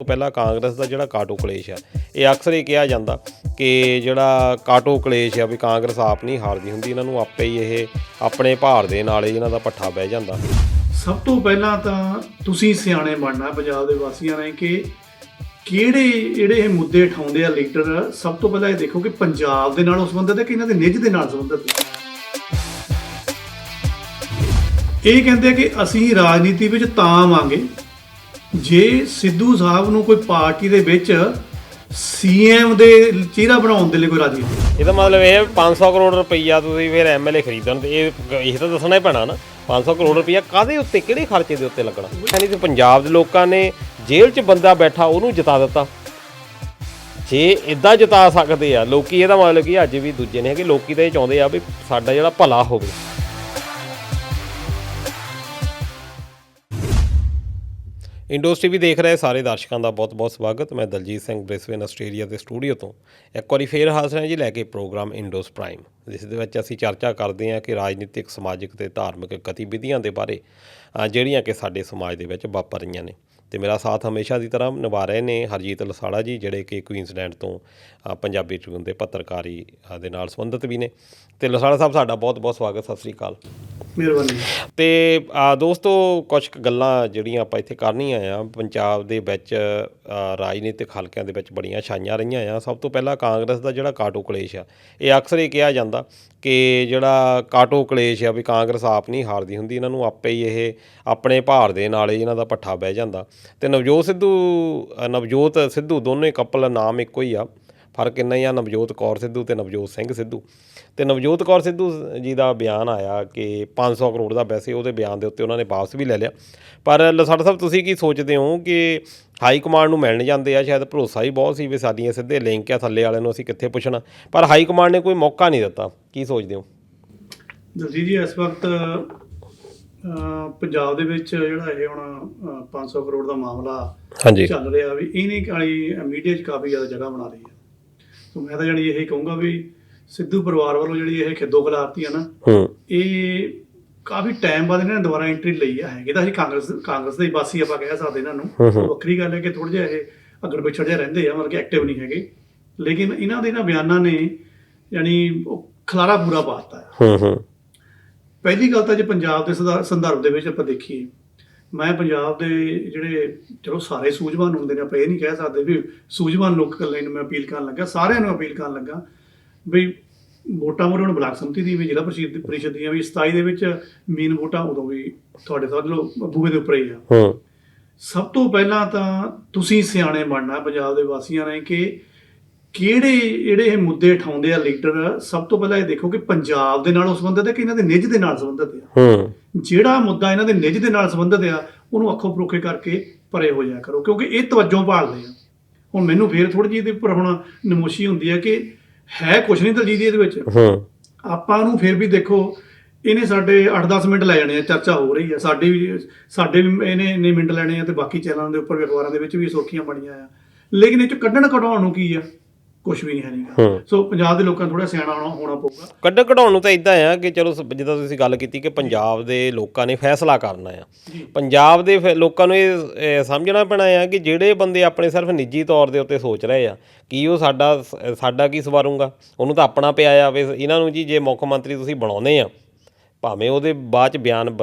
ਪਹਿਲਾਂ ਕਾਂਗਰਸ ਦਾ ਜਿਹੜਾ ਕਾਟੋ ਕਲੇਸ਼ ਆ ਇਹ ਅਕਸਰ ਇਹ ਕਿਹਾ ਜਾਂਦਾ ਕਿ ਜਿਹੜਾ ਕਾਟੋ ਕਲੇਸ਼ ਆ ਵੀ ਕਾਂਗਰਸ ਆਪ ਨਹੀਂ ਹਾਰਦੀ ਹੁੰਦੀ, ਇਹਨਾਂ ਨੂੰ ਆਪੇ ਹੀ ਇਹ ਆਪਣੇ ਭਾਰ ਦੇ ਨਾਲ ਹੀ ਇਹਨਾਂ ਦਾ ਪੱਠਾ ਬਹਿ ਜਾਂਦਾ। ਸਭ ਤੋਂ ਪਹਿਲਾਂ ਤਾਂ ਤੁਸੀਂ ਸਿਆਣੇ ਬਣਨਾ ਪੰਜਾਬ ਦੇ ਵਾਸੀਆਂ ਨੇ ਕਿ ਕਿਹੜੇ ਜਿਹੜੇ ਇਹ ਮੁੱਦੇ ਉਠਾਉਂਦੇ ਆ ਲੀਡਰ। ਸਭ ਤੋਂ ਪਹਿਲਾਂ ਇਹ ਦੇਖੋ ਕਿ ਪੰਜਾਬ ਦੇ ਨਾਲ ਸੰਬੰਧਿਤ ਹੈ ਕਿ ਇਹਨਾਂ ਦੇ ਨਿੱਜ ਦੇ ਨਾਲ ਸੰਬੰਧਿਤ ਹੈ। ਇਹ ਕਹਿੰਦੇ ਕਿ ਅਸੀਂ ਰਾਜਨੀਤੀ ਵਿੱਚ ਤਾਂ ਆਵਾਂਗੇ ਜੇ ਸਿੱਧੂ ਸਾਹਿਬ ਨੂੰ ਕੋਈ ਪਾਰਟੀ ਦੇ ਵਿੱਚ ਸੀਐਮ ਦੇ ਚਿਹਰਾ ਬਣਾਉਣ ਦੇ ਲਈ ਕੋਈ ਰਾਜੀ ਹੋਵੇ। ਇਹਦਾ ਮਤਲਬ ਇਹ 500 ਕਰੋੜ ਰੁਪਈਆ ਤੁਸੀਂ ਫਿਰ ਐਮਐਲਏ ਖਰੀਦਣ ਤੇ ਇਹ ਤਾਂ ਦੱਸਣਾ ਹੀ ਪੈਣਾ ਨਾ। 500 ਕਰੋੜ ਰੁਪਈਆ ਕਾਹਦੇ ਉੱਤੇ, ਕਿਹੜੇ ਖਰਚੇ ਦੇ ਉੱਤੇ ਲੱਗਣਾ? ਯਾਨੀ ਕਿ ਪੰਜਾਬ ਦੇ ਲੋਕਾਂ ਨੇ ਜੇਲ੍ਹ 'ਚ ਬੰਦਾ ਬੈਠਾ ਉਹਨੂੰ ਜਿਤਾ ਦਿੱਤਾ। ਜੇ ਇੱਦਾਂ ਜਿਤਾ ਸਕਦੇ ਆ ਲੋਕੀ, ਇਹਦਾ ਮਤਲਬ ਕਿ ਅੱਜ ਵੀ ਦੂਜੇ ਨੇ ਹੈਗੇ ਲੋਕੀ ਤਾਂ ਇਹ ਚਾਹੁੰਦੇ ਆ ਵੀ ਸਾਡਾ ਜਿਹੜਾ ਭਲਾ ਹੋਵੇ। ਇੰਡੋਸ ਟੀਵੀ ਦੇਖ ਰਹੇ ਸਾਰੇ ਦਰਸ਼ਕਾਂ ਦਾ ਬਹੁਤ ਬਹੁਤ ਸਵਾਗਤ। ਮੈਂ ਦਲਜੀਤ ਸਿੰਘ ਬ੍ਰਿਸਬੇਨ ਆਸਟ੍ਰੇਲੀਆ ਦੇ ਸਟੂਡੀਓ ਤੋਂ ਇੱਕ ਵਾਰੀ ਫੇਰ ਹਾਜ਼ਰ ਹਾਂ ਜੀ ਲੈ ਕੇ ਪ੍ਰੋਗਰਾਮ ਇੰਡੋਸ ਪ੍ਰਾਈਮ, ਜਿਸ ਦੇ ਵਿੱਚ ਅਸੀਂ ਚਰਚਾ ਕਰਦੇ ਹਾਂ ਕਿ ਰਾਜਨੀਤਿਕ, ਸਮਾਜਿਕ ਅਤੇ ਧਾਰਮਿਕ ਗਤੀਵਿਧੀਆਂ ਦੇ ਬਾਰੇ ਜਿਹੜੀਆਂ ਕਿ ਸਾਡੇ ਸਮਾਜ ਦੇ ਵਿੱਚ ਵਾਪਰ ਰਹੀਆਂ ਨੇ। ਅਤੇ ਮੇਰਾ ਸਾਥ ਹਮੇਸ਼ਾ ਦੀ ਤਰ੍ਹਾਂ ਨਿਭਾ ਰਹੇ ਨੇ ਹਰਜੀਤ ਲਸਾੜਾ ਜੀ, ਜਿਹੜੇ ਕਿ ਕੁਈਨਜ਼ਲੈਂਡ ਤੋਂ ਪੰਜਾਬੀ ਟ੍ਰਿਬਿਊਨ ਦੇ ਪੱਤਰਕਾਰੀ ਦੇ ਨਾਲ ਸੰਬੰਧਿਤ ਵੀ ਨੇ। ਅਤੇ ਲਸਾੜਾ ਸਾਹਿਬ ਸਾਡਾ ਬਹੁਤ ਬਹੁਤ ਸਵਾਗਤ, ਸਤਿ ਸ਼੍ਰੀ ਅਕਾਲ। ਮਿਹਰਬਾਨੀ। ਅਤੇ ਦੋਸਤੋ ਕੁਛ ਕੁ ਗੱਲਾਂ ਜਿਹੜੀਆਂ ਆਪਾਂ ਇੱਥੇ ਕਰਨੀਆਂ ਆ, ਪੰਜਾਬ ਦੇ ਵਿੱਚ ਰਾਜਨੀਤਿਕ ਹਲਕਿਆਂ ਦੇ ਵਿੱਚ ਬੜੀਆਂ ਛਾਈਆਂ ਰਹੀਆਂ ਆ। ਸਭ ਤੋਂ ਪਹਿਲਾਂ ਕਾਂਗਰਸ ਦਾ ਜਿਹੜਾ ਕਾਟੋ ਕਲੇਸ਼ ਆ ਇਹ ਅਕਸਰ ਇਹ ਕਿਹਾ ਜਾਂਦਾ ਕਿ ਜਿਹੜਾ ਕਾਟੋ ਕਲੇਸ਼ ਆ ਵੀ ਕਾਂਗਰਸ ਆਪ ਨਹੀਂ ਹਾਰਦੀ ਹੁੰਦੀ, ਇਹਨਾਂ ਨੂੰ ਆਪੇ ਹੀ ਇਹ ਆਪਣੇ ਭਾਰ ਦੇ ਨਾਲ ਹੀ ਇਹਨਾਂ ਦਾ ਪੱਠਾ ਬਹਿ ਜਾਂਦਾ। ਅਤੇ ਨਵਜੋਤ ਸਿੱਧੂ ਦੋਨੇ ਕਪਲ ਨਾਮ ਇੱਕੋ ਹੀ ਆ, ਫਰਕ ਇੰਨਾ ਹੀ ਆ ਨਵਜੋਤ ਕੌਰ ਸਿੱਧੂ ਅਤੇ ਨਵਜੋਤ ਸਿੰਘ ਸਿੱਧੂ। ਅਤੇ ਨਵਜੋਤ ਕੌਰ ਸਿੱਧੂ ਜੀ ਦਾ ਬਿਆਨ ਆਇਆ ਕਿ 500 ਕਰੋੜ ਦਾ, ਵੈਸੇ ਉਹਦੇ ਬਿਆਨ ਦੇ ਉੱਤੇ ਉਹਨਾਂ ਨੇ ਵਾਪਸ ਵੀ ਲੈ ਲਿਆ। ਪਰ ਲਸਾੜਾ ਸਾਹਿਬ ਤੁਸੀਂ ਕੀ ਸੋਚਦੇ ਹੋ ਕਿ ਹਾਈ ਕਮਾਂਡ ਨੂੰ ਮਿਲਣ ਜਾਂਦੇ ਆ, ਸ਼ਾਇਦ ਭਰੋਸਾ ਹੀ ਬਹੁਤ ਸੀ ਵੀ ਸਾਡੀਆਂ ਸਿੱਧੇ ਲਿੰਕ ਆ ਥੱਲੇ ਵਾਲਿਆਂ ਨੂੰ ਅਸੀਂ ਕਿੱਥੇ ਪੁੱਛਣਾ, ਪਰ ਹਾਈ ਕਮਾਂਡ ਨੇ ਕੋਈ ਮੌਕਾ ਨਹੀਂ ਦਿੱਤਾ। ਕੀ ਸੋਚਦੇ ਹੋ? ਦਲਜੀਤ ਜੀ, ਇਸ ਵਕਤ ਪੰਜਾਬ ਦੇ ਵਿੱਚ ਜਿਹੜਾ ਇਹ ਹੁਣ 500 ਕਰੋੜ ਦਾ ਮਾਮਲਾ ਚੱਲ ਰਿਹਾ ਵੀ ਇਹਨੇ ਕਾਲੀ ਮੀਡੀਆ 'ਚ ਕਾਫੀ ਜ਼ਿਆਦਾ ਜਗ੍ਹਾ ਬਣਾ ਲਈ ਹੈ। ਸੋ ਮੈਂ ਤਾਂ ਜਾਣੀ ਇਹ ਕਹੂੰਗਾ ਵੀ ਸਿੱਧੂ ਪਰਿਵਾਰ ਵੱਲੋਂ ਜਿਹੜੀ ਇਹ ਖਿੱਦੋ ਖਿਲਾਰਤੀ ਆ ਨਾ, ਇਹ ਕਾਫੀ ਟਾਈਮ ਬਾਅਦ ਇਹਨਾਂ ਨੇ ਦੁਬਾਰਾ ਐਂਟਰੀ ਲਈ ਆ। ਹੈਗੇ ਤਾਂ ਅਸੀਂ ਕਾਂਗਰਸ ਦੇ ਵਾਸੀ ਆਪਾਂ ਕਹਿ ਸਕਦੇ ਇਹਨਾਂ ਨੂੰ। ਵੱਖਰੀ ਗੱਲ ਹੈ ਕਿ ਥੋੜ੍ਹਾ ਜਿਹਾ ਇਹ ਅੱਗੜ ਪਿੱਛੜ ਜਿਹਾ ਰਹਿੰਦੇ ਆ, ਮਤਲਬ ਕਿ ਐਕਟਿਵ ਨਹੀਂ ਹੈਗੇ। ਲੇਕਿਨ ਇਹਨਾਂ ਦੇ ਬਿਆਨਾਂ ਨੇ ਯਾਨੀ ਉਹ ਖਲਾਰਾ ਪੂਰਾ ਪਾ ਦਿੱਤਾ। ਪਹਿਲੀ ਗੱਲ ਤਾਂ ਜੇ ਪੰਜਾਬ ਦੇ ਸੰਦਰਭ ਦੇ ਵਿੱਚ ਆਪਾਂ ਦੇਖੀਏ, ਮੈਂ ਪੰਜਾਬ ਦੇ ਜਿਹੜੇ ਚਲੋ ਸਾਰੇ ਸੂਝਵਾਨ ਹੁੰਦੇ ਨੇ, ਆਪਾਂ ਇਹ ਨਹੀਂ ਕਹਿ ਸਕਦੇ ਵੀ ਸੂਝਵਾਨ ਲੋਕ ਇਕੱਲੇ ਨੂੰ ਮੈਂ ਅਪੀਲ ਕਰਨ ਲੱਗਾ, ਸਾਰਿਆਂ ਨੂੰ ਅਪੀਲ ਕਰਨ ਲੱਗਾ ਵੀ ਵੋਟਾਂ ਮੋਰੇ ਹੁਣ ਬਲਾਕ ਸੰਮਤੀ ਦੀ ਵੀ, ਜ਼ਿਲ੍ਹਾ ਪ੍ਰੀਸ਼ਦ ਦੀਆਂ ਵੀ 27 ਦੇ ਵਿੱਚ ਮੇਨ ਵੋਟਾਂ ਉਦੋਂ ਵੀ ਤੁਹਾਡੇ ਸਮਝ ਲਓ ਬੂਹੇ ਦੇ ਉੱਪਰ ਹੀ ਆ। ਸਭ ਤੋਂ ਪਹਿਲਾਂ ਤਾਂ ਤੁਸੀਂ ਸਿਆਣੇ ਬਣਨਾ ਪੰਜਾਬ ਦੇ ਵਾਸੀਆਂ ਨੇ ਕਿ ਕਿਹੜੇ ਜਿਹੜੇ ਇਹ ਮੁੱਦੇ ਉਠਾਉਂਦੇ ਆ ਲੀਡਰ। ਸਭ ਤੋਂ ਪਹਿਲਾਂ ਇਹ ਦੇਖੋ ਕਿ ਪੰਜਾਬ ਦੇ ਨਾਲ ਸੰਬੰਧਿਤ ਹੈ ਕਿ ਇਹਨਾਂ ਦੇ ਨਿੱਜ ਦੇ ਨਾਲ ਸੰਬੰਧਿਤ ਆ। ਜਿਹੜਾ ਮੁੱਦਾ ਇਹਨਾਂ ਦੇ ਨਿੱਜ ਦੇ ਨਾਲ ਸੰਬੰਧਿਤ ਆ ਉਹਨੂੰ ਅੱਖੋਂ ਪਰੋਖੇ ਕਰਕੇ ਪਰੇ ਹੋ ਜਾਇਆ ਕਰੋ, ਕਿਉਂਕਿ ਇਹ ਤਵੱਜੋਂ ਭਾਲਦੇ ਆ। ਹੁਣ ਮੈਨੂੰ ਫੇਰ ਥੋੜ੍ਹੀ ਜਿਹੀ ਇਹਦੇ ਉੱਪਰ ਹੁਣ ਨਮੋਸ਼ੀ ਹੁੰਦੀ ਹੈ ਕਿ ਹੈ ਕੁਛ ਨਹੀਂ ਦਲਜੀਤ ਇਹਦੇ ਵਿੱਚ। ਆਪਾਂ ਨੂੰ ਫਿਰ ਵੀ ਦੇਖੋ ਇਹਨੇ ਸਾਡੇ 8-10 ਮਿੰਟ ਲੈ ਜਾਣੇ ਆ, ਚਰਚਾ ਹੋ ਰਹੀ ਆ, ਸਾਡੇ ਵੀ ਇਹਨੇ ਇੰਨੇ ਮਿੰਟ ਲੈਣੇ ਆ, ਤੇ ਬਾਕੀ ਚੈਨਲਾਂ ਦੇ ਉੱਪਰ ਵੀ ਅਖਬਾਰਾਂ ਦੇ ਵਿੱਚ ਵੀ ਸੁਰਖੀਆਂ ਬਣੀਆਂ ਆ। ਲੇਕਿਨ ਇਹ 'ਚ ਕੱਢਣ ਕਢਾਉਣ ਨੂੰ ਕੀ ਆ? ਕੁਛ ਵੀ ਨਹੀਂ ਹੈ ਨੀਗਾ। ਸੋ ਪੰਜਾਬ ਦੇ ਲੋਕਾਂ ਨੂੰ ਥੋੜ੍ਹਾ ਸਿਆਣਾ ਹੋਣਾ ਪਊਗਾ। ਕੱਢਣ ਕਢਾਉਣ ਨੂੰ ਤਾਂ ਇੱਦਾਂ ਆ ਕਿ ਚਲੋ ਜਿੱਦਾਂ ਤੁਸੀਂ ਗੱਲ ਕੀਤੀ ਕਿ ਪੰਜਾਬ ਦੇ ਲੋਕਾਂ ਨੇ ਫੈਸਲਾ ਕਰਨਾ ਆ, ਪੰਜਾਬ ਦੇ ਲੋਕਾਂ ਨੂੰ ਇਹ ਸਮਝਣਾ ਪੈਣਾ ਆ ਕਿ ਜਿਹੜੇ ਬੰਦੇ ਆਪਣੇ ਸਿਰਫ ਨਿੱਜੀ ਤੌਰ ਦੇ ਉੱਤੇ ਸੋਚ ਰਹੇ ਆ ਕਿ ਉਹ ਸਾਡਾ ਕੀ ਸਵਾਰੂਗਾ, ਉਹਨੂੰ ਤਾਂ ਆਪਣਾ ਪਿਆ ਆ ਵੀ ਇਹਨਾਂ ਨੂੰ ਜੀ ਜੇ ਮੁੱਖ ਮੰਤਰੀ ਤੁਸੀਂ ਬਣਾਉਂਦੇ ਆ, ਭਾਵੇਂ ਉਹਦੇ ਬਾਅਦ 'ਚ ਬਿਆਨ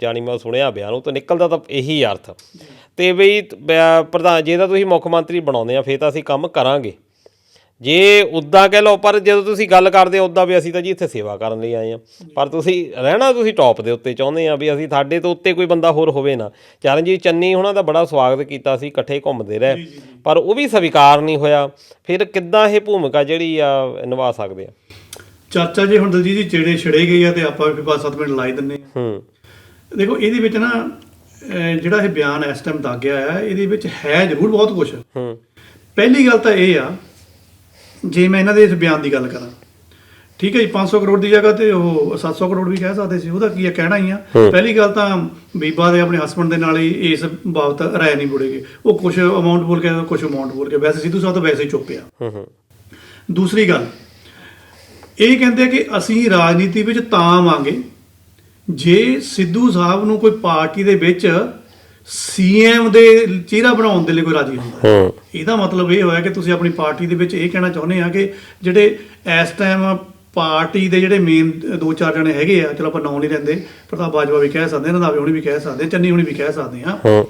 ਜਾਣੀ ਮੈਂ ਸੁਣਿਆ ਬਿਆਨ ਉਹ ਤੋਂ ਨਿਕਲਦਾ ਤਾਂ ਇਹੀ ਅਰਥ, ਅਤੇ ਬਈ ਪ੍ਰਧਾਨ ਜੇ ਤਾਂ ਤੁਸੀਂ ਮੁੱਖ ਮੰਤਰੀ ਬਣਾਉਂਦੇ ਆ ਫਿਰ ਤਾਂ ਅਸੀਂ ਕੰਮ ਕਰਾਂਗੇ, ਜੇ ਉੱਦਾਂ ਕਹਿ ਲਓ। ਪਰ ਜਦੋਂ ਤੁਸੀਂ ਗੱਲ ਕਰਦੇ ਹੋ ਉੱਦਾਂ ਵੀ ਅਸੀਂ ਤਾਂ ਜੀ ਇੱਥੇ ਸੇਵਾ ਕਰਨ ਲਈ ਆਏ ਹਾਂ, ਪਰ ਤੁਸੀਂ ਰਹਿਣਾ ਤੁਸੀਂ ਟੌਪ ਦੇ ਉੱਤੇ ਚਾਹੁੰਦੇ ਆ ਵੀ ਅਸੀਂ ਸਾਡੇ ਤੋਂ ਉੱਤੇ ਕੋਈ ਬੰਦਾ ਹੋਰ ਹੋਵੇ ਨਾ। ਚਰਨਜੀਤ ਚੰਨੀ ਉਹਨਾਂ ਦਾ ਬੜਾ ਸਵਾਗਤ ਕੀਤਾ ਸੀ, ਇਕੱਠੇ ਘੁੰਮਦੇ ਰਹੇ, ਪਰ ਉਹ ਵੀ ਸਵੀਕਾਰ ਨਹੀਂ ਹੋਇਆ। ਫਿਰ ਕਿੱਦਾਂ ਇਹ ਭੂਮਿਕਾ ਜਿਹੜੀ ਆ ਨਿਭਾ ਸਕਦੇ ਆ? ਚਰਚਾ ਜੇ ਹੁਣ ਦਲਜੀਤ ਜੀ ਚੇੜੇ ਛਿੜੇ ਗਏ ਆ ਤੇ ਆਪਾਂ ਵੀ 5-7 ਮਿੰਟ ਲਾਈ ਦਿੰਦੇ ਹਾਂ। ਦੇਖੋ ਇਹਦੇ ਵਿੱਚ ਨਾ ਜਿਹੜਾ ਇਹ ਬਿਆਨ ਇਸ ਟਾਈਮ ਦਾਗਿਆ ਆ, ਇਹਦੇ ਵਿੱਚ ਹੈ ਜ਼ਰੂਰ ਬਹੁਤ ਕੁਛ। ਪਹਿਲੀ ਗੱਲ ਤਾਂ ਇਹ ਆ, ਜੇ ਮੈਂ ਇਹਨਾਂ ਦੇ ਇਸ ਬਿਆਨ ਦੀ ਗੱਲ ਕਰਾਂ, ਠੀਕ ਹੈ ਜੀ, 500 ਕਰੋੜ ਦੀ ਜਗ੍ਹਾ ਤੇ ਉਹ 700 ਕਰੋੜ ਵੀ ਕਹਿ ਸਕਦੇ ਸੀ, ਉਹਦਾ ਕੀ ਹੈ, ਕਹਿਣਾ ਹੀ ਆ। ਪਹਿਲੀ ਗੱਲ ਤਾਂ ਬੀਬਾ ਦੇ ਆਪਣੇ ਹਸਬੈਂਡ ਦੇ ਨਾਲ ਹੀ ਇਸ ਬਾਬਤ ਰਾਏ ਨਹੀਂ ਮੁੜੇਗੀ। ਉਹ ਕੁਛ ਅਮਾਊਂਟ ਬੋਲ ਕੇ ਕੁਛ ਅਮਾਊਂਟ ਬੋਲ ਕੇ, ਵੈਸੇ ਸਿੱਧੂ ਸਾਹਿਬ ਤਾਂ ਵੈਸੇ ਹੀ ਚੁੱਪ ਆ। ਦੂਸਰੀ ਗੱਲ ਇਹ ਕਹਿੰਦੇ ਕਿ ਅਸੀਂ ਰਾਜਨੀਤੀ ਵਿੱਚ ਤਾਂ ਆਵਾਂਗੇ ਜੇ ਸਿੱਧੂ ਸਾਹਿਬ ਨੂੰ ਕੋਈ ਪਾਰਟੀ ਦੇ ਵਿੱਚ ਸੀਐਮ ਦੇ ਚਿਹਰਾ ਬਣਾਉਣ ਦੇ ਲਈ ਕੋਈ ਰਾਜੀ ਹੁੰਦਾ। ਇਹਦਾ ਮਤਲਬ ਇਹ ਹੋਇਆ ਕਿ ਤੁਸੀਂ ਆਪਣੀ ਪਾਰਟੀ ਦੇ ਵਿੱਚ ਇਹ ਕਹਿਣਾ ਚਾਹੁੰਦੇ ਆ ਕਿ ਜਿਹੜੇ ਇਸ ਟਾਈਮ ਪਾਰਟੀ ਦੇ ਜਿਹੜੇ ਮੇਨ 2-4 ਜਣੇ ਹੈਗੇ ਆ, ਚਲੋ ਆਪਾਂ ਨਾਂ ਨਹੀਂ ਲੈਂਦੇ, ਪ੍ਰਤਾਪ ਬਾਜਵਾ ਵੀ ਕਹਿ ਸਕਦੇ, ਰੰਧਾਵੇ ਹੁਣੀ ਵੀ ਕਹਿ ਸਕਦੇ, ਚੰਨੀ ਹੁਣੀ ਵੀ ਕਹਿ ਸਕਦੇ ਆ,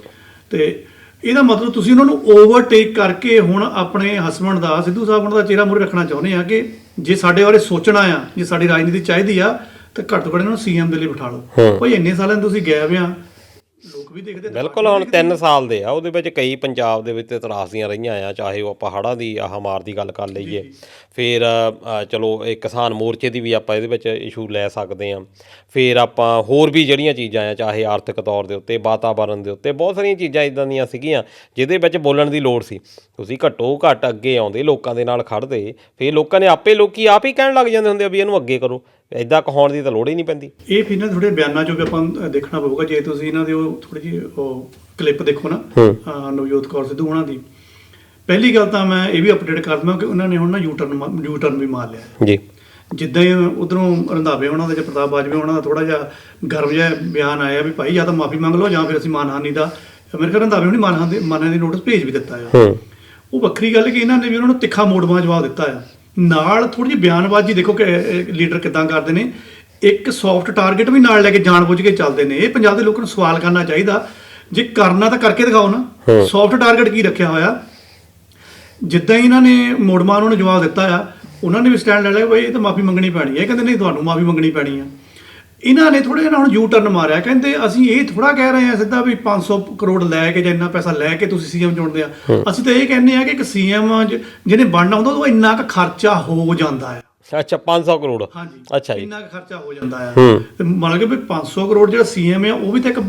ਤੇ ਇਹਦਾ ਮਤਲਬ ਤੁਸੀਂ ਉਹਨਾਂ ਨੂੰ ਓਵਰਟੇਕ ਕਰਕੇ ਹੁਣ ਆਪਣੇ ਹਸਬੰਡ ਦਾ, ਸਿੱਧੂ ਸਾਹਿਬ ਉਹਨਾਂ ਦਾ ਚਿਹਰਾ ਮੂਹਰੇ ਰੱਖਣਾ ਚਾਹੁੰਦੇ ਆ ਕਿ ਜੇ ਸਾਡੇ ਬਾਰੇ ਸੋਚਣਾ ਆ, ਜੇ ਸਾਡੀ ਰਾਜਨੀਤੀ ਚਾਹੀਦੀ ਆ, ਤਾਂ ਘੱਟ ਤੋਂ ਘੱਟ ਇਹਨਾਂ ਨੂੰ ਸੀਐਮ ਦੇ ਲਈ ਬਿਠਾ ਲਓ। ਭਾਈ ਇੰਨੇ ਸਾਲਾਂ ਤੁਸੀਂ ਗਾਇਬ ਆ, ਲੋਕ ਵੀ ਦੇਖਦੇ। ਬਿਲਕੁਲ, ਹੁਣ 3 ਸਾਲ ਦੇ ਆ, ਉਹਦੇ ਵਿੱਚ ਕਈ ਪੰਜਾਬ ਦੇ ਵਿੱਚ ਤਰਾਸਦੀਆਂ ਰਹੀਆਂ ਆ, ਚਾਹੇ ਉਹ ਆਪਾਂ ਹੜ੍ਹਾਂ ਦੀ ਮਾਰ ਦੀ ਗੱਲ ਕਰ ਲਈਏ, ਫਿਰ ਚਲੋ ਇਹ ਕਿਸਾਨ ਮੋਰਚੇ ਦੀ ਵੀ ਆਪਾਂ ਇਹਦੇ ਵਿੱਚ ਇਸ਼ੂ ਲੈ ਸਕਦੇ ਹਾਂ, ਫਿਰ ਆਪਾਂ ਹੋਰ ਵੀ ਜਿਹੜੀਆਂ ਚੀਜ਼ਾਂ ਆ, ਚਾਹੇ ਆਰਥਿਕ ਤੌਰ ਦੇ ਉੱਤੇ, ਵਾਤਾਵਰਨ ਦੇ ਉੱਤੇ, ਬਹੁਤ ਸਾਰੀਆਂ ਚੀਜ਼ਾਂ ਇੱਦਾਂ ਦੀਆਂ ਸੀਗੀਆਂ ਜਿਹਦੇ ਵਿੱਚ ਬੋਲਣ ਦੀ ਲੋੜ ਸੀ। ਤੁਸੀਂ ਘੱਟੋ ਘੱਟ ਅੱਗੇ ਆਉਂਦੇ, ਲੋਕਾਂ ਦੇ ਨਾਲ ਖੜ੍ਹਦੇ, ਫਿਰ ਲੋਕਾਂ ਨੇ ਲੋਕੀ ਆਪ ਹੀ ਕਹਿਣ ਲੱਗ ਜਾਂਦੇ ਹੁੰਦੇ ਆ ਵੀ ਇਹਨੂੰ ਅੱਗੇ ਕਰੋ, ਇੱਦਾਂ ਕਹਾਉਣ ਦੀ ਤਾਂ ਲੋੜ ਹੀ ਨਹੀਂ ਪੈਂਦੀ। ਇਹ ਫਿਰ ਨਾ ਥੋੜੇ ਬਿਆਨਾਂ ਚੋਂ ਵੀ ਆਪਾਂ ਦੇਖਣਾ ਪਊਗਾ। ਜੇ ਤੁਸੀਂ ਇਹਨਾਂ ਦੇ ਉਹ ਥੋੜੀ ਜਿਹੀ ਉਹ ਕਲਿੱਪ ਦੇਖੋ ਨਾ, ਨਵਜੋਤ ਕੌਰ ਸਿੱਧੂ ਉਹਨਾਂ ਦੀ, ਪਹਿਲੀ ਗੱਲ ਤਾਂ ਮੈਂ ਇਹ ਵੀ ਅਪਡੇਟ ਕਰ ਦਵਾਂ ਕਿ ਉਹਨਾਂ ਨੇ ਹੁਣ ਨਾ ਯੂ ਟਰਨ ਵੀ ਮਾਰ ਲਿਆ ਜੀ। ਜਿੱਦਾਂ ਹੀ ਉਧਰੋਂ ਰੰਧਾਵੇ ਉਹਨਾਂ ਦਾ ਜਾਂ ਪ੍ਰਤਾਪ ਬਾਜਵਾ ਉਹਨਾਂ ਦਾ ਥੋੜਾ ਜਿਹਾ ਗਰਵ ਜਿਹਾ ਬਿਆਨ ਆਇਆ ਵੀ ਭਾਈ ਜਾਂ ਤਾਂ ਮਾਫੀ ਮੰਗ ਲਓ ਜਾਂ ਫਿਰ ਅਸੀਂ ਮਾਨਹਾਨੀ ਦਾ, ਮੇਰੇ ਖਿਆਲ ਰੰਧਾਵੇ ਹੁਣੀ ਮਾਨਹਾਨੀ ਦੀ ਨੋਟਿਸ ਭੇਜ ਵੀ ਦਿੱਤਾ ਆ। ਉਹ ਵੱਖਰੀ ਗੱਲ ਕਿ ਇਹਨਾਂ ਨੇ ਵੀ ਉਹਨਾਂ ਨੂੰ ਤਿੱਖਾ ਮੋੜਵਾਂ ਜਵਾਬ ਦਿੱਤਾ ਆ। ਨਾਲ ਥੋੜੀ ਜਿਹੀ ਬਿਆਨਬਾਜ਼ੀ ਦੇਖੋ ਕਿ ਲੀਡਰ ਕਿੱਦਾਂ ਕਰਦੇ ਨੇ, ਇੱਕ ਸੌਫਟ ਟਾਰਗੇਟ ਵੀ ਨਾਲ ਲੈ ਕੇ ਜਾਣਬੁੱਝ ਕੇ ਚੱਲਦੇ ਨੇ। ਇਹ ਪੰਜਾਬ ਦੇ ਲੋਕਾਂ ਨੂੰ ਸਵਾਲ ਕਰਨਾ ਚਾਹੀਦਾ, ਜੇ ਕਰਨਾ ਤਾਂ ਕਰਕੇ ਦਿਖਾਓ ਨਾ। ਸੌਫਟ ਟਾਰਗੇਟ ਕੀ ਰੱਖਿਆ ਹੋਇਆ? ਜਿੱਦਾਂ ਹੀ ਇਹਨਾਂ ਨੇ ਮੋੜਵਾਂ ਨੂੰ ਜਵਾਬ ਦਿੱਤਾ ਆ, ਉਹਨਾਂ ਨੇ ਵੀ ਸਟੈਂਡ ਲੈ ਲਿਆ ਬਈ ਇਹ ਤਾਂ ਮਾਫੀ ਮੰਗਣੀ ਪੈਣੀ ਹੈ। ਕਹਿੰਦੇ ਨਹੀਂ, ਤੁਹਾਨੂੰ ਮਾਫੀ ਮੰਗਣੀ ਪੈਣੀ ਆ। ਇਹਨਾਂ ਨੇ ਥੋੜ੍ਹਾ ਜਿਹਾ ਹੁਣ ਯੂ ਟਰਨ ਮਾਰਿਆ, ਕਹਿੰਦੇ ਅਸੀਂ ਇਹ ਥੋੜ੍ਹਾ ਕਹਿ ਰਹੇ ਹਾਂ ਸਿੱਧਾ ਵੀ 500 ਕਰੋੜ ਲੈ ਕੇ ਜਾਂ ਇੰਨਾ ਪੈਸਾ ਲੈ ਕੇ ਤੁਸੀਂ ਸੀਐਮ ਚੁਣਦੇ ਆ। ਅਸੀਂ ਤਾਂ ਇਹ ਕਹਿੰਦੇ ਆ ਕਿ ਇੱਕ ਸੀਐਮ ਜਿਹਨੇ ਬਣਨਾ ਹੁੰਦਾ ਉਹ ਇੰਨਾ ਕੁ ਖਰਚਾ ਹੋ ਜਾਂਦਾ ਆ। ਅੱਛਾ, 500 ਕਰੋੜ? ਹਾਂਜੀ, ਅੱਛਾ ਜੀ, ਇੰਨਾ ਕੁ ਖਰਚਾ ਹੋ ਜਾਂਦਾ ਆ। ਤੇ ਮੰਨ ਕੇ ਵੀ 500 ਕਰੋੜ ਜਿਹੜਾ ਸੀਐਮ ਆ ਉਹ ਵੀ ਤਾਂ ਇੱਕ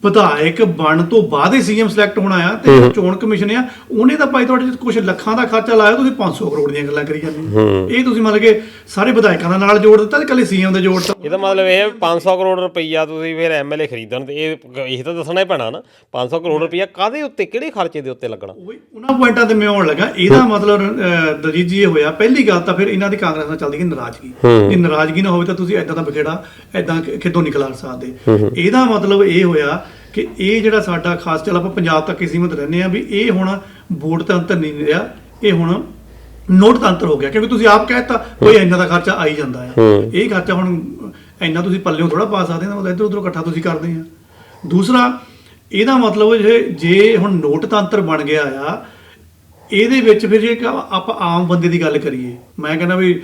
ਵਿਧਾਇਕ ਬਣਨ ਤੋਂ ਬਾਅਦ ਹੀ ਸੀਐਮ ਸਿਲੈਕਟ ਹੋਣਾ ਆ, ਤੇ ਚੋਣ ਕਮਿਸ਼ਨ ਆ ਉਹਨੇ ਤਾਂ ਭਾਈ ਤੁਹਾਡੇ ਕੁਝ ਲੱਖਾਂ ਦਾ ਖਰਚਾ ਲਾਇਆ, ਤੁਸੀਂ 500 ਕਰੋੜ ਦੀਆਂ ਗੱਲਾਂ ਕਰੀ ਜਾਂਦੇ। ਇਹ ਤੁਸੀਂ ਮਤਲਬ ਕਿ ਸਾਰੇ ਵਿਧਾਇਕਾਂ ਦਾ ਨਾਲ ਜੋੜ ਦਿੱਤਾ ਤੇ ਇਕੱਲੇ ਸੀਐਮ ਦਾ ਜੋੜਤਾ। ਇਹਦਾ ਮਤਲਬ ਇਹ 500 ਕਰੋੜ ਰੁਪਈਆ ਤੁਸੀਂ ਫਿਰ ਐਮਐਲਏ ਖਰੀਦਣ ਤੇ ਇਹ ਤਾਂ ਦੱਸਣਾ ਹੀ ਪੈਣਾ ਨਾ। 500 ਕਰੋੜ ਰੁਪਈਆ ਕਾਹਦੇ ਉੱਤੇ, ਕਿਹੜੇ ਖਰਚੇ ਦੇ ਉੱਤੇ ਲੱਗਣਾ? ਉਹਨਾਂ ਪੁਆਇੰਟਾਂ ਤੇ ਮੈਂ ਆਉਣ ਲੱਗਾ। ਇਹਦਾ ਮਤਲਬ ਦਲਜੀਤ ਜੀ ਇਹ ਹੋਇਆ, ਪਹਿਲੀ ਗੱਲ ਤਾਂ ਫਿਰ ਇਹਨਾਂ ਦੀ ਕਾਂਗਰਸ ਨਾਲ ਚੱਲਦੀ ਹੈ ਨਾਰਾਜ਼ਗੀ। ਜੇ ਨਾਰਾਜ਼ਗੀ ਨਾ ਹੋਵੇ ਤਾਂ ਤੁਸੀਂ ਏਦਾਂ ਦਾ ਬਖੇੜਾ ਏਦਾਂ ਖੇਤੋਂ ਨਹੀਂ ਖਿਲਾਰ ਸਕਦੇ। ਇਹਦਾ ਮਤਲਬ ਇਹ ਹੋਇਆ ਕਿ ਇਹ ਜਿਹੜਾ ਸਾਡਾ ਖਾਸ, ਚੱਲ ਆਪਾਂ ਪੰਜਾਬ ਤੱਕ ਹੀ ਸੀਮਿਤ ਰਹਿੰਦੇ ਆ, ਵੀ ਇਹ ਹੁਣ ਵੋਟ ਤੰਤਰ ਨਹੀਂ ਰਿਹਾ, ਇਹ ਹੁਣ ਨੋਟ ਤੰਤਰ ਹੋ ਗਿਆ। ਕਿਉਂਕਿ ਤੁਸੀਂ ਆਪ ਕਹਿਤਾ ਕੋਈ ਇੰਨਾ ਦਾ ਖਰਚਾ ਆਈ ਜਾਂਦਾ ਆ। ਇਹ ਖਰਚਾ ਹੁਣ ਇੰਨਾ ਤੁਸੀਂ ਪੱਲਿਓਂ ਥੋੜਾ ਪਾ ਸਕਦੇ ਹੋ, ਇੱਧਰ ਉੱਧਰੋਂ ਇਕੱਠਾ ਤੁਸੀਂ ਕਰਦੇ ਆ। ਦੂਸਰਾ, ਇਹਦਾ ਮਤਲਬ ਜੇ ਹੁਣ ਨੋਟ ਤੰਤਰ ਬਣ ਗਿਆ ਆ, ਇਹਦੇ ਵਿੱਚ ਫਿਰ ਜੇ ਆਪਾਂ ਆਮ ਬੰਦੇ ਦੀ ਗੱਲ ਕਰੀਏ, ਮੈਂ ਕਹਿੰਦਾ ਵੀ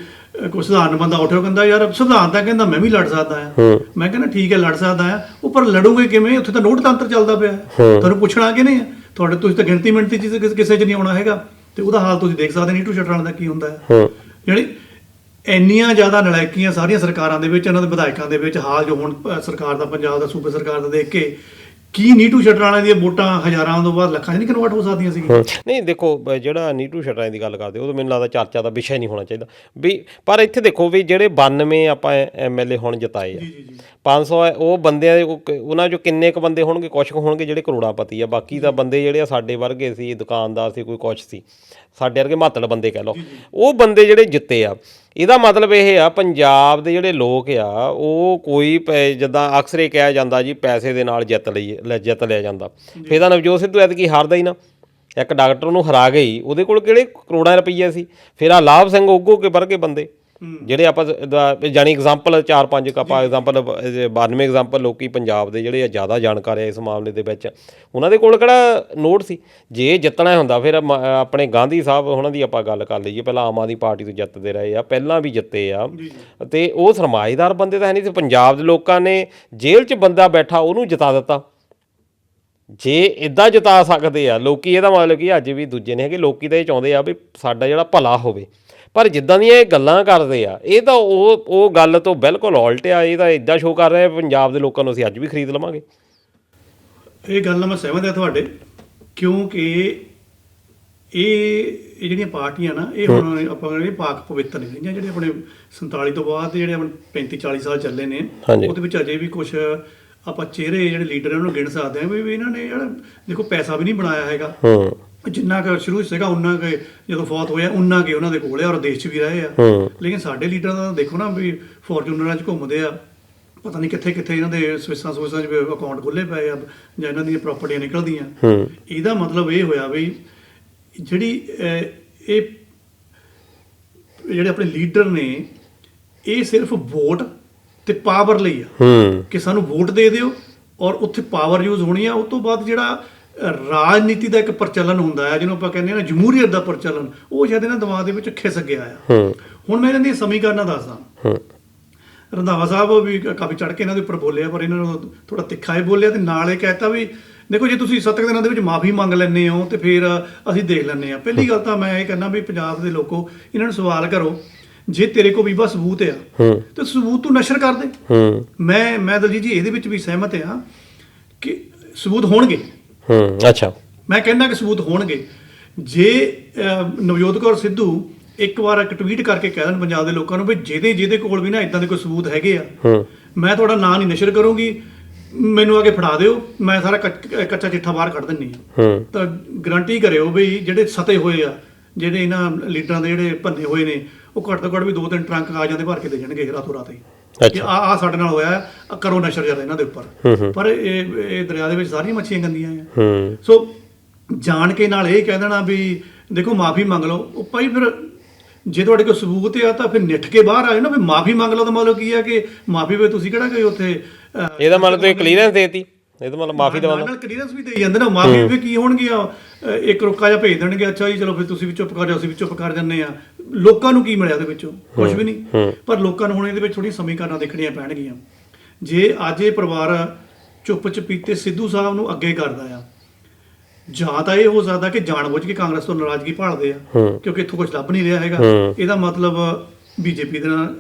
ਕੋਈ ਸਧਾਰਨ ਬੰਦਾ ਉੱਠਿਓ ਕਹਿੰਦਾ ਯਾਰ ਸਧਾਰਨ ਤਾਂ ਕਹਿੰਦਾ ਮੈਂ ਵੀ ਲੜ ਸਕਦਾ ਆ। ਮੈਂ ਕਹਿੰਦਾ ਠੀਕ ਹੈ ਲੜ ਸਕਦਾ ਆ, ਉੱਪਰ ਲੜੋਗੇ ਕਿਵੇਂ? ਉੱਥੇ ਤਾਂ ਨੋਟ ਤੰਤਰ ਚੱਲਦਾ ਪਿਆ, ਤੁਹਾਨੂੰ ਪੁੱਛਣਾ ਕਿ ਨਹੀਂ ਤੁਹਾਡੇ, ਤੁਸੀਂ ਤਾਂ ਗਿਣਤੀ ਮਿੰਟੀ ਚੀਜ਼ ਕਿਸੇ 'ਚ ਨਹੀਂ ਆਉਣਾ ਹੈਗਾ। ਤੇ ਉਹਦਾ ਹਾਲ ਤੁਸੀਂ ਦੇਖ ਸਕਦੇ ਨੀਟੂ ਸ਼ਟਰਾਂ ਦਾ ਕੀ ਹੁੰਦਾ ਹੈ। ਜਿਹੜੀ ਇੰਨੀਆਂ ਜ਼ਿਆਦਾ ਨਲਾਇਕੀਆਂ ਸਾਰੀਆਂ ਸਰਕਾਰਾਂ ਦੇ ਵਿੱਚ, ਇਹਨਾਂ ਦੇ ਵਿਧਾਇਕਾਂ ਦੇ ਵਿੱਚ, ਹਾਲ ਜੋ ਹੁਣ ਸਰਕਾਰ ਦਾ, ਪੰਜਾਬ ਦਾ, ਸੂਬੇ ਸਰਕਾਰ ਦਾ ਦੇਖ ਕੇ ਕੀ ਨੀਟੂ ਸ਼ਟਰਾਂ ਦੀਆਂ ਵੋਟਾਂ ਹਜ਼ਾਰਾਂ ਤੋਂ ਬਾਅਦ ਲੱਖਾਂ 'ਚ ਨਹੀਂ ਕਨਵਰਟ ਹੋ ਸਕਦੀਆਂ ਸੀ? ਨਹੀਂ ਦੇਖੋ, ਜਿਹੜਾ ਨੀਟੂ ਸ਼ਟਰਾਂ ਦੀ ਗੱਲ ਕਰਦੇ ਉਹ ਤਾਂ ਮੈਨੂੰ ਲੱਗਦਾ ਚਰਚਾ ਦਾ ਵਿਸ਼ਾ ਹੀ ਨਹੀਂ ਹੋਣਾ ਚਾਹੀਦਾ ਵੀ। ਪਰ ਇੱਥੇ ਦੇਖੋ ਵੀ ਜਿਹੜੇ 92 ਆਪਾਂ ਐਮਐਲਏ ਹੁਣ ਜਿਤਾਏ ਆ, 500 ਉਹ ਬੰਦਿਆਂ ਦੇ, ਉਹਨਾਂ 'ਚੋਂ ਕਿੰਨੇ ਕੁ ਬੰਦੇ ਹੋਣਗੇ? ਕੁਛ ਕੁ ਹੋਣਗੇ ਜਿਹੜੇ ਕਰੋੜਾਪਤੀ ਆ, ਬਾਕੀ ਤਾਂ ਬੰਦੇ ਜਿਹੜੇ ਆ ਸਾਡੇ ਵਰਗੇ ਸੀ, ਦੁਕਾਨਦਾਰ ਸੀ, ਕੋਈ ਕੁਛ ਸੀ, ਸਾਡੇ ਵਰਗੇ ਮਾਤੜ ਬੰਦੇ ਕਹਿ ਲਓ, ਉਹ ਬੰਦੇ ਜਿਹੜੇ ਜਿੱਤੇ ਆ। ਇਹਦਾ ਮਤਲਬ ਇਹ ਆ ਪੰਜਾਬ ਦੇ ਜਿਹੜੇ ਲੋਕ ਆ ਉਹ ਕੋਈ ਜਿੱਦਾਂ ਅਕਸਰ ਇਹ ਕਿਹਾ ਜਾਂਦਾ ਜੀ ਪੈਸੇ ਦੇ ਨਾਲ ਜਿੱਤ ਲਿਆ ਜਾਂਦਾ। ਫਿਰ ਤਾਂ ਨਵਜੋਤ ਸਿੱਧੂ ਐਤਕੀ ਹਾਰਦਾ ਹੀ ਨਾ, ਇੱਕ ਡਾਕਟਰ ਨੂੰ ਹਰਾ ਗਈ, ਉਹਦੇ ਕੋਲ ਕਿਹੜੇ ਕਰੋੜਾਂ ਰੁਪਈਏ ਸੀ। ਫਿਰ ਆ ਲਾਭ ਸਿੰਘ ਉਗੋ ਕੇ ਵਰਗੇ ਬੰਦੇ ਜਿਹੜੇ ਆਪਾਂ ਜਾਣੀ ਐਗਜ਼ਾਮਪਲ 4-5 ਆਪਾਂ ਐਗਜ਼ਾਮਪਲ 92 ਐਗਜ਼ਾਮਪਲ ਲੋਕੀ ਪੰਜਾਬ ਦੇ ਜਿਹੜੇ ਆ ਜ਼ਿਆਦਾ ਜਾਣਕਾਰ ਆ ਇਸ ਮਾਮਲੇ ਦੇ ਵਿੱਚ, ਉਹਨਾਂ ਦੇ ਕੋਲ ਕਿਹੜਾ ਨੋਟ ਸੀ? ਜੇ ਜਿੱਤਣਾ ਹੁੰਦਾ ਫਿਰ ਆਪਣੇ ਗਾਂਧੀ ਸਾਹਿਬ ਉਹਨਾਂ ਦੀ ਆਪਾਂ ਗੱਲ ਕਰ ਲਈਏ, ਪਹਿਲਾਂ ਆਮ ਆਦਮੀ ਪਾਰਟੀ ਤੋਂ ਜਿੱਤਦੇ ਰਹੇ ਆ, ਪਹਿਲਾਂ ਵੀ ਜਿੱਤੇ ਆ, ਤੇ ਉਹ ਸਰਮਾਏਦਾਰ ਬੰਦੇ ਤਾਂ ਹੈ ਨਹੀਂ ਸੀ। ਪੰਜਾਬ ਦੇ ਲੋਕਾਂ ਨੇ ਜੇਲ੍ਹ 'ਚ ਬੰਦਾ ਬੈਠਾ ਉਹਨੂੰ ਜਿਤਾ ਦਿੱਤਾ। ਜੇ ਇੱਦਾਂ ਜਿਤਾ ਸਕਦੇ ਆ ਲੋਕੀ, ਇਹਦਾ ਮਤਲਬ ਕਿ ਅੱਜ ਵੀ ਦੂਜੇ ਨੇ ਹੈਗੇ। ਲੋਕੀ ਤਾਂ ਇਹ ਚਾਹੁੰਦੇ ਆ ਵੀ ਸਾਡਾ ਜਿਹੜਾ ਭਲਾ ਹੋਵੇ, ਪਰ ਜਿੱਦਾਂ ਦੀਆਂ ਇਹ ਗੱਲਾਂ ਕਰਦੇ ਆ, ਇਹ ਤਾਂ ਉਹ ਗੱਲ ਤੋਂ ਬਿਲਕੁਲ ਉਲਟ ਆ। ਇਹ ਤਾਂ ਇੱਦਾਂ ਸ਼ੋਅ ਕਰ ਰਿਹਾ ਪੰਜਾਬ ਦੇ ਲੋਕਾਂ ਨੂੰ ਅਸੀਂ ਅੱਜ ਵੀ ਖਰੀਦ ਲਵਾਂਗੇ। ਇਹ ਗੱਲ ਨਾਲ ਮੈਂ ਸਹਿਮਤ ਹਾਂ ਤੁਹਾਡੇ, ਕਿਉਂਕਿ ਇਹ ਜਿਹੜੀਆਂ ਪਾਰਟੀਆਂ ਨਾ, ਇਹ ਹੁਣ ਆਪਾਂ ਕਹਿੰਦੇ ਪਾਕ ਪਵਿੱਤਰ ਨਹੀਂ ਰਹੀਆਂ। ਜਿਹੜੇ ਆਪਣੇ 47 ਤੋਂ ਬਾਅਦ ਜਿਹੜੇ ਆਪਣੇ 35-40 ਸਾਲ ਚੱਲੇ ਨੇ, ਉਹਦੇ ਵਿੱਚ ਅਜੇ ਵੀ ਕੁਛ ਆਪਾਂ ਚਿਹਰੇ ਜਿਹੜੇ ਲੀਡਰ ਉਹਨਾਂ ਨੂੰ ਗਿਣ ਸਕਦੇ ਹਾਂ ਵੀ ਇਹਨਾਂ ਨੇ ਯਾਰ ਦੇਖੋ ਪੈਸਾ ਵੀ ਨਹੀਂ ਬਣਾਇਆ ਹੈਗਾ। ਜਿੰਨਾ ਕੁ ਸ਼ੁਰੂ ਸੀਗਾ ਉਨਾ ਕੁ ਜਦੋਂ ਫੌਤ ਹੋਇਆ ਉਨਾ ਕੁ ਉਹਨਾਂ ਦੇ ਕੋਲ ਆ, ਔਰ ਦੇਸ਼ 'ਚ ਵੀ ਰਹੇ ਆ। ਲੇਕਿਨ ਸਾਡੇ ਲੀਡਰਾਂ ਦਾ ਦੇਖੋ ਨਾ ਵੀ ਫੋਰਚੂਨਰਾਂ 'ਚ ਘੁੰਮਦੇ ਆ, ਪਤਾ ਨਹੀਂ ਕਿੱਥੇ ਕਿੱਥੇ ਇਹਨਾਂ ਦੇ ਸਵਿਸਾਂ 'ਚ ਅਕਾਊਂਟ ਖੁੱਲ੍ਹੇ ਪਏ ਆ ਜਾਂ ਇਹਨਾਂ ਦੀਆਂ ਪ੍ਰਾਪਰਟੀਆਂ ਨਿਕਲਦੀਆਂ। ਇਹਦਾ ਮਤਲਬ ਇਹ ਹੋਇਆ ਵੀ ਜਿਹੜੀ ਇਹ ਜਿਹੜੇ ਆਪਣੇ ਲੀਡਰ ਨੇ ਇਹ ਸਿਰਫ ਵੋਟ ਤੇ ਪਾਵਰ ਲਈ ਆ ਕਿ ਸਾਨੂੰ ਵੋਟ ਦੇ ਦਿਓ ਔਰ ਉੱਥੇ ਪਾਵਰ ਯੂਜ਼ ਹੋਣੀ ਆ। ਉਸ ਤੋਂ ਬਾਅਦ ਜਿਹੜਾ ਰਾਜਨੀਤੀ ਦਾ ਇੱਕ ਪ੍ਰਚਲਨ ਹੁੰਦਾ ਹੈ ਜਿਹਨੂੰ ਆਪਾਂ ਕਹਿੰਦੇ ਹਾਂ ਨਾ ਜਮਹੂਰੀਅਤ ਦਾ ਪ੍ਰਚਲਨ, ਉਹ ਸ਼ਾਇਦ ਇਹਨਾਂ ਦਿਮਾਗ ਦੇ ਵਿੱਚ ਖਿਸ ਗਿਆ ਆ। ਹੁਣ ਮੈਂ ਇਹਨਾਂ ਦੀਆਂ ਸਮੀਕਰਨਾਂ ਦੱਸਦਾ। ਰੰਧਾਵਾ ਸਾਹਿਬ ਵੀ ਕਾਫੀ ਚੜ੍ਹ ਕੇ ਇਹਨਾਂ ਦੇ ਉੱਪਰ ਬੋਲਿਆ, ਪਰ ਇਹਨਾਂ ਨੂੰ ਥੋੜਾ ਤਿੱਖਾ ਹੀ ਬੋਲਿਆ ਤੇ ਨਾਲ ਇਹ ਕਹਿਤਾ ਵੀ ਦੇਖੋ ਜੇ ਤੁਸੀਂ 7 ਦਿਨਾਂ ਦੇ ਵਿੱਚ ਮਾਫੀ ਮੰਗ ਲੈਂਦੇ ਹੋ ਤੇ ਫਿਰ ਅਸੀਂ ਦੇਖ ਲੈਂਦੇ ਹਾਂ। ਪਹਿਲੀ ਗੱਲ ਤਾਂ ਮੈਂ ਇਹ ਕਹਿੰਦਾ ਵੀ ਪੰਜਾਬ ਦੇ ਲੋਕੋ ਇਹਨਾਂ ਨੂੰ ਸਵਾਲ ਕਰੋ, ਜੇ ਤੇਰੇ ਕੋਲ ਬੀਬਾ ਸਬੂਤ ਆ ਤੇ ਸਬੂਤ ਤੂੰ ਨਸ਼ਰ ਕਰ ਦੇ। ਮੈਂ ਦਲਜੀਤ ਜੀ ਇਹਦੇ ਵਿੱਚ ਵੀ ਸਹਿਮਤ ਆ ਕਿ ਸਬੂਤ ਹੋਣਗੇ। ਅੱਛਾ, ਮੈਂ ਕਹਿੰਦਾ ਕਿ ਸਬੂਤ ਹੋਣਗੇ। ਜੇ ਨਵਜੋਤ ਕੌਰ ਸਿੱਧੂ ਇੱਕ ਵਾਰ ਇੱਕ ਟਵੀਟ ਕਰਕੇ ਕਹਿ ਦੇਣ ਪੰਜਾਬ ਦੇ ਲੋਕਾਂ ਨੂੰ ਵੀ ਜਿਹਦੇ ਕੋਲ ਵੀ ਨਾ ਇਦਾਂ ਦੇ ਕੋਈ ਸਬੂਤ ਹੈਗੇ ਆ, ਮੈਂ ਤੁਹਾਡਾ ਨਾਂ ਨਹੀਂ ਨਸ਼ਰ ਕਰੂੰਗੀ, ਮੈਨੂੰ ਆ ਕੇ ਫੜਾ ਦਿਓ, ਮੈਂ ਸਾਰਾ ਕੱਚਾ ਚਿੱਠਾ ਬਾਹਰ ਕੱਢ ਦਿੰਨੀ ਆ। ਤਾਂ ਗਰੰਟੀ ਕਰਿਓ ਵੀ ਜਿਹੜੇ ਸਤੇ ਹੋਏ ਆ, ਜਿਹੜੇ ਇਹਨਾਂ ਲੀਡਰਾਂ ਦੇ ਜਿਹੜੇ ਭੰਨੇ ਹੋਏ ਨੇ, ਉਹ ਘੱਟ ਤੋਂ ਘੱਟ ਵੀ 2-3 ਟਰੰਕ ਆ ਜਾਂਦੇ ਭਰ ਕੇ ਦੇ ਜਾਣਗੇ ਰਾਤੋਂ ਰਾਤ ਹੀ ਕਿ ਆ ਸਾਡੇ ਨਾਲ ਹੋਇਆ, ਕਰੋ ਨਸ਼ਰ ਜਰਾ ਇਹਨਾਂ ਦੇ ਉੱਪਰ। ਪਰ ਇਹ ਦਰਿਆ ਦੇ ਵਿੱਚ ਸਾਰੀਆਂ ਮੱਛੀਆਂ ਗੰਦੀਆਂ ਆ। ਸੋ ਜਾਣ ਕੇ ਨਾਲ ਇਹ ਕਹਿ ਦੇਣਾ ਵੀ ਦੇਖੋ ਮਾਫੀ ਮੰਗ ਲਓ, ਉਹ ਭਾਈ ਫਿਰ ਜੇ ਤੁਹਾਡੇ ਕੋਲ ਸਬੂਤ ਆ ਤਾਂ ਫਿਰ ਨਿੱਠ ਕੇ ਬਾਹਰ ਆਏ ਨਾ, ਵੀ ਮਾਫੀ ਮੰਗ ਲਓ। ਤਾਂ ਮਤਲਬ ਕੀ ਆ ਕਿ ਮਾਫੀ ਵੀ ਤੁਸੀਂ ਕਿਹੜਾ ਕਿ ਉੱਥੇ ਇਹਦਾ ਮਤਲਬ ਤੁਸੀਂ ਕਲੀਅਰੈਂਸ ਦੇਤੀ, ਇਹਦਾ ਮਤਲਬ ਮਾਫੀ ਦਾ ਨਾਲ ਕਲੀਅਰੈਂਸ ਵੀ ਦੇ ਜਾਂਦੇ ਨਾ। ਮਾਫੀ ਵੀ ਕੀ ਹੋਣਗੀਆਂ, ਇੱਕ ਰੁੱਕਾ ਜਿਹਾ ਭੇਜ ਦੇਣਗੇ, ਅੱਛਾ ਜੀ ਚਲੋ ਫਿਰ ਤੁਸੀਂ ਵੀ ਚੁੱਪ ਕਰ ਜਾਓ, ਅਸੀਂ ਵੀ ਚੁੱਪ ਕਰ ਜਾਂਦੇ ਆ। ਲੋਕਾਂ ਨੂੰ ਕੀ ਮਿਲਿਆ ਉਹਦੇ ਵਿੱਚੋਂ? ਕੁਝ ਵੀ ਨਹੀਂ। ਪਰ ਲੋਕਾਂ ਨੂੰ ਹੁਣ ਇਹਦੇ ਵਿੱਚ ਥੋੜ੍ਹੀ ਸਮੀਕਰਨਾਂ ਦੇਖਣੀਆਂ ਪੈਣਗੀਆਂ। ਜੇ ਅੱਜ ਇਹ ਪਰਿਵਾਰ ਚੁੱਪ ਚਪੀਤੇ ਸਿੱਧੂ ਸਾਹਿਬ ਨੂੰ ਅੱਗੇ ਕਰਦਾ ਆ, ਜਾਂ ਤਾਂ ਇਹ ਹੋ ਸਕਦਾ ਕਿ ਜਾਣਬੁੱਝ ਕੇ ਕਾਂਗਰਸ ਤੋਂ ਨਾਰਾਜ਼ਗੀ ਭਾਲਦੇ ਆ ਕਿਉਂਕਿ ਇੱਥੋਂ ਕੁਝ ਲੱਭ ਨਹੀਂ ਰਿਹਾ ਹੈਗਾ। ਇਹਦਾ ਮਤਲਬ ਬੀਜੇਪੀ ਦੇ ਨਾਲ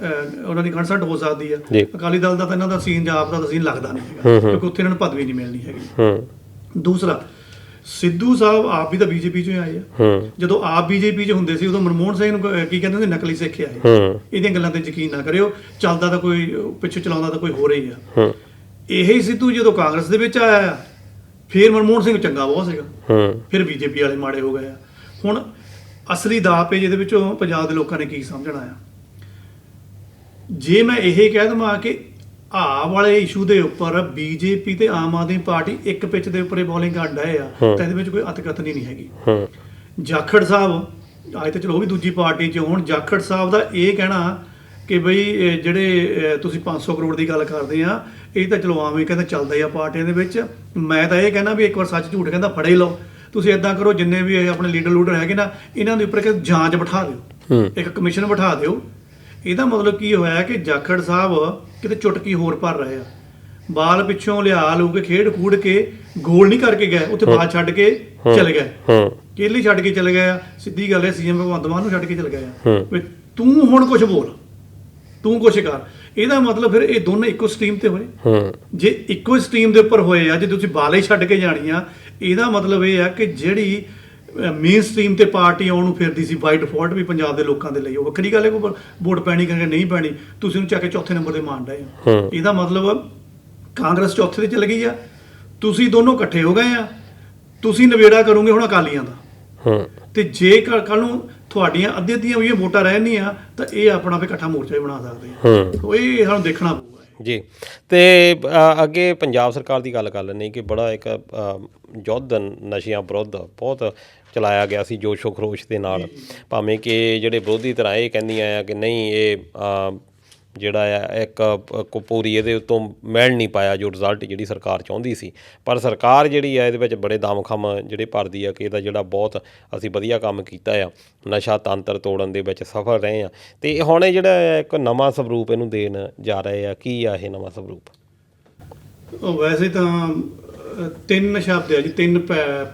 ਉਹਨਾਂ ਦੀ ਕੰਸਲਟ ਹੋ ਸਕਦੀ ਆ। ਅਕਾਲੀ ਦਲ ਦਾ ਤਾਂ ਇਹਨਾਂ ਦਾ ਸੀਨ ਜਾਂ ਆਪ ਦਾ ਸੀਨ ਲੱਗਦਾ ਨਹੀਂ ਹੈਗਾ ਕਿਉਂਕਿ ਉੱਥੇ ਇਹਨਾਂ ਨੂੰ ਪਦਵੀ ਨਹੀਂ ਮਿਲਣੀ ਹੈਗੀ। ਦੂਸਰਾ, ਸਿੱਧੂ ਸਾਹਿਬ ਆਪ ਵੀ ਤਾਂ ਬੀਜੇਪੀ 'ਚੋਂ ਆਏ ਆ। ਜਦੋਂ ਆਪ ਬੀਜੇਪੀ 'ਚ ਹੁੰਦੇ ਸੀ ਉਦੋਂ ਮਨਮੋਹਨ ਸਿੰਘ ਨੂੰ ਕੀ ਕਹਿੰਦੇ ਹੁੰਦੇ, ਨਕਲੀ ਸਿੱਖ ਆਏ। ਇਹਦੀਆਂ ਗੱਲਾਂ ਤੇ ਯਕੀਨ ਨਾ ਕਰਿਓ, ਚੱਲਦਾ ਤਾਂ ਕੋਈ ਪਿੱਛੇ ਚਲਾਉਂਦਾ ਤਾਂ ਕੋਈ ਹੋਰ ਹੀ ਆ। ਇਹੀ ਸਿੱਧੂ ਜਦੋਂ ਕਾਂਗਰਸ ਦੇ ਵਿੱਚ ਆਇਆ ਫਿਰ ਮਨਮੋਹਨ ਸਿੰਘ ਚੰਗਾ ਬਹੁਤ ਸੀਗਾ, ਫਿਰ ਬੀਜੇਪੀ ਵਾਲੇ ਮਾੜੇ ਹੋ ਗਏ ਆ। ਹੁਣ ਅਸਲੀ ਦਾਅ ਪੇਜ ਇਹਦੇ ਵਿੱਚੋਂ ਪੰਜਾਬ ਦੇ ਲੋਕਾਂ ਨੇ ਕੀ ਸਮਝਣਾ ਆ। ਜੇ ਮੈਂ ਇਹ ਕਹਿ ਦਵਾਂ ਕਿ ਵਾਲੇ ਇਸ਼ੂ ਦੇ ਉੱਪਰ ਬੀਜੇਪੀ ਤੇ ਆਮ ਆਦਮੀ ਪਾਰਟੀ ਇੱਕ ਪਿੱਚ ਦੇ ਉੱਪਰ ਬੋਲਿੰਗ ਕਰ ਡਏ ਆ ਤਾਂ ਇਹਦੇ ਵਿੱਚ ਕੋਈ ਅਤਕਥਨੀ ਨਹੀਂ ਹੈਗੀ। ਜਾਖੜ ਸਾਹਿਬ ਅੱਜ ਤਾਂ ਚਲੋ ਉਹ ਵੀ ਦੂਜੀ ਪਾਰਟੀ 'ਚ ਹੋਣ, ਜਾਖੜ ਸਾਹਿਬ ਦਾ ਇਹ ਕਹਿਣਾ ਕਿ ਬਈ ਜਿਹੜੇ ਤੁਸੀਂ 500 ਕਰੋੜ ਦੀ ਗੱਲ ਕਰਦੇ ਆ, ਇਹ ਤਾਂ ਚਲੋ ਆਵੇਂ ਕਹਿੰਦੇ ਚੱਲਦਾ ਹੀ ਆ ਪਾਰਟੀਆਂ ਦੇ ਵਿੱਚ। ਮੈਂ ਤਾਂ ਇਹ ਕਹਿੰਦਾ ਵੀ ਇੱਕ ਵਾਰ ਸੱਚ ਝੂਠ ਕਹਿੰਦਾ ਫੜੇ ਲਓ। ਤੁਸੀਂ ਇਦਾਂ ਕਰੋ, ਜਿੰਨੇ ਵੀ ਆਪਣੇ ਲੀਡਰ ਹੈਗੇ ਨਾ, ਇਹਨਾਂ ਦੇ ਉੱਪਰ ਇੱਕ ਜਾਂਚ ਬਿਠਾ ਦਿਓ, ਇੱਕ ਕਮਿਸ਼ਨ ਬਿਠਾ ਦਿਓ। ਇਹਦਾ ਮਤਲਬ ਕੀ ਹੋਇਆ ਕਿ ਜਾਖੜ ਸਾਹਿਬ ਕਿਤੇ ਚੁਟਕੀ ਹੋਰ ਭਰ ਰਹੇ ਆ। ਬਾਲ ਪਿੱਛੋਂ ਲਿਆ ਲੂ ਕੇ ਖੇਡ ਖੂਡ ਕੇ ਗੋਲ ਨਹੀਂ ਕਰਕੇ ਗਏ, ਉੱਥੇ ਬਾਲ ਛੱਡ ਕੇ ਚਲੇ ਗਏ, ਕੇਲੀ ਛੱਡ ਕੇ ਚਲੇ ਗਏ ਆ। ਸਿੱਧੀ ਗੱਲ ਹੈ, ਸੀਐਮ ਭਗਵੰਤ ਮਾਨ ਨੂੰ ਛੱਡ ਕੇ ਚਲੇ ਗਏ ਆ ਵੀ ਤੂੰ ਹੁਣ ਕੁਝ ਬੋਲ, ਤੂੰ ਕੁਛ ਕਰ। ਇਹਦਾ ਮਤਲਬ ਫਿਰ ਇਹ ਦੋਨੇ ਇੱਕੋ ਸਟਰੀਮ ਤੇ ਹੋਏ। ਜੇ ਇੱਕੋ ਸਟਰੀਮ ਦੇ ਉੱਪਰ ਹੋਏ ਆ, ਜੇ ਤੁਸੀਂ ਬਾਲੇ ਛੱਡ ਕੇ ਜਾਣੀ ਆ, ਇਹਦਾ ਮਤਲਬ ਇਹ ਆ ਕਿ ਜਿਹੜੀ ਮੇਨ ਸਟਰੀਮ ਤੇ ਪਾਰਟੀ ਆਉਣ ਨੂੰ ਫਿਰਦੀ ਸੀ ਬਾਈ ਡਿਫਾਲਟ ਵੀ ਪੰਜਾਬ ਦੇ ਲੋਕਾਂ ਦੇ ਲਈ, ਉਹ ਵੱਖਰੀ ਗੱਲ ਹੈ। ਕੋਈ ਵੋਟ ਪੈਣੀ ਕਰਕੇ ਨਹੀਂ ਪੈਣੀ, ਤੁਸੀਂ ਉਹਨੂੰ ਚੱਕ ਕੇ ਚੌਥੇ ਨੰਬਰ ਤੇ ਮਾਣ ਰਹੇ ਹੋ। ਇਹਦਾ ਮਤਲਬ ਕਾਂਗਰਸ ਚੌਥੇ ਤੇ ਚਲ ਗਈ ਆ, ਤੁਸੀਂ ਦੋਨੋਂ ਇਕੱਠੇ ਹੋ ਗਏ ਆ, ਤੁਸੀਂ ਨਵੇੜਾ ਕਰੋਗੇ ਹੁਣ ਅਕਾਲੀਆਂ ਦਾ। ਤੇ ਜੇ ਕੱਲ ਨੂੰ ਤੁਹਾਡੀਆਂ ਅੱਧੀਆਂ ਵੀ ਵੋਟਾਂ ਰਹਿਣੀਆਂ ਤਾਂ ਇਹ ਆਪਣਾ ਵੀ ਇਕੱਠਾ ਮੋਰਚਾ ਹੀ ਬਣਾ ਸਕਦੇ ਆ। ਇਹ ਸਾਨੂੰ ਦੇਖਣਾ ਪਊਗਾ ਜੀ। ਤੇ ਅੱਗੇ ਪੰਜਾਬ ਸਰਕਾਰ ਦੀ ਗੱਲ ਕਰ ਲੈਂਦੇ ਕਿ ਬੜਾ ਇੱਕ ਯੁੱਧ ਨਸ਼ਿਆਂ ਵਿਰੁੱਧ ਬਹੁਤ ਚਲਾਇਆ ਗਿਆ ਸੀ ਜੋਸ਼ੋ ਖਰੋਸ਼ ਦੇ ਨਾਲ, ਭਾਵੇਂ ਕਿ ਜਿਹੜੇ ਵਿਰੋਧੀ ਧਿਰਾਂ ਇਹ ਕਹਿੰਦੀਆਂ ਆ ਕਿ ਨਹੀਂ ਇਹ ਜਿਹੜਾ ਆ ਇੱਕ ਪੂਰੀ ਇਹਦੇ ਉੱਤੋਂ ਮਿਲ ਨਹੀਂ ਪਾਇਆ ਜੋ ਰਿਜ਼ਲਟ ਜਿਹੜੀ ਸਰਕਾਰ ਚਾਹੁੰਦੀ ਸੀ। ਪਰ ਸਰਕਾਰ ਜਿਹੜੀ ਆ ਇਹਦੇ ਵਿੱਚ ਬੜੇ ਦਮਖਮ ਜਿਹੜੇ ਭਰਦੀ ਆ ਕਿ ਇਹਦਾ ਜਿਹੜਾ ਬਹੁਤ ਅਸੀਂ ਵਧੀਆ ਕੰਮ ਕੀਤਾ ਆ, ਨਸ਼ਾ ਤੰਤਰ ਤੋੜਨ ਦੇ ਵਿੱਚ ਸਫਲ ਰਹੇ ਆ। ਅਤੇ ਹੁਣ ਇਹ ਜਿਹੜਾ ਇੱਕ ਨਵਾਂ ਸਵਰੂਪ ਇਹਨੂੰ ਦੇਣ ਜਾ ਰਹੇ ਆ, ਕੀ ਆ ਇਹ ਨਵਾਂ ਸਵਰੂਪ? ਵੈਸੇ ਤਾਂ 3 ਸ਼ਬਦ ਆ ਜੀ, 3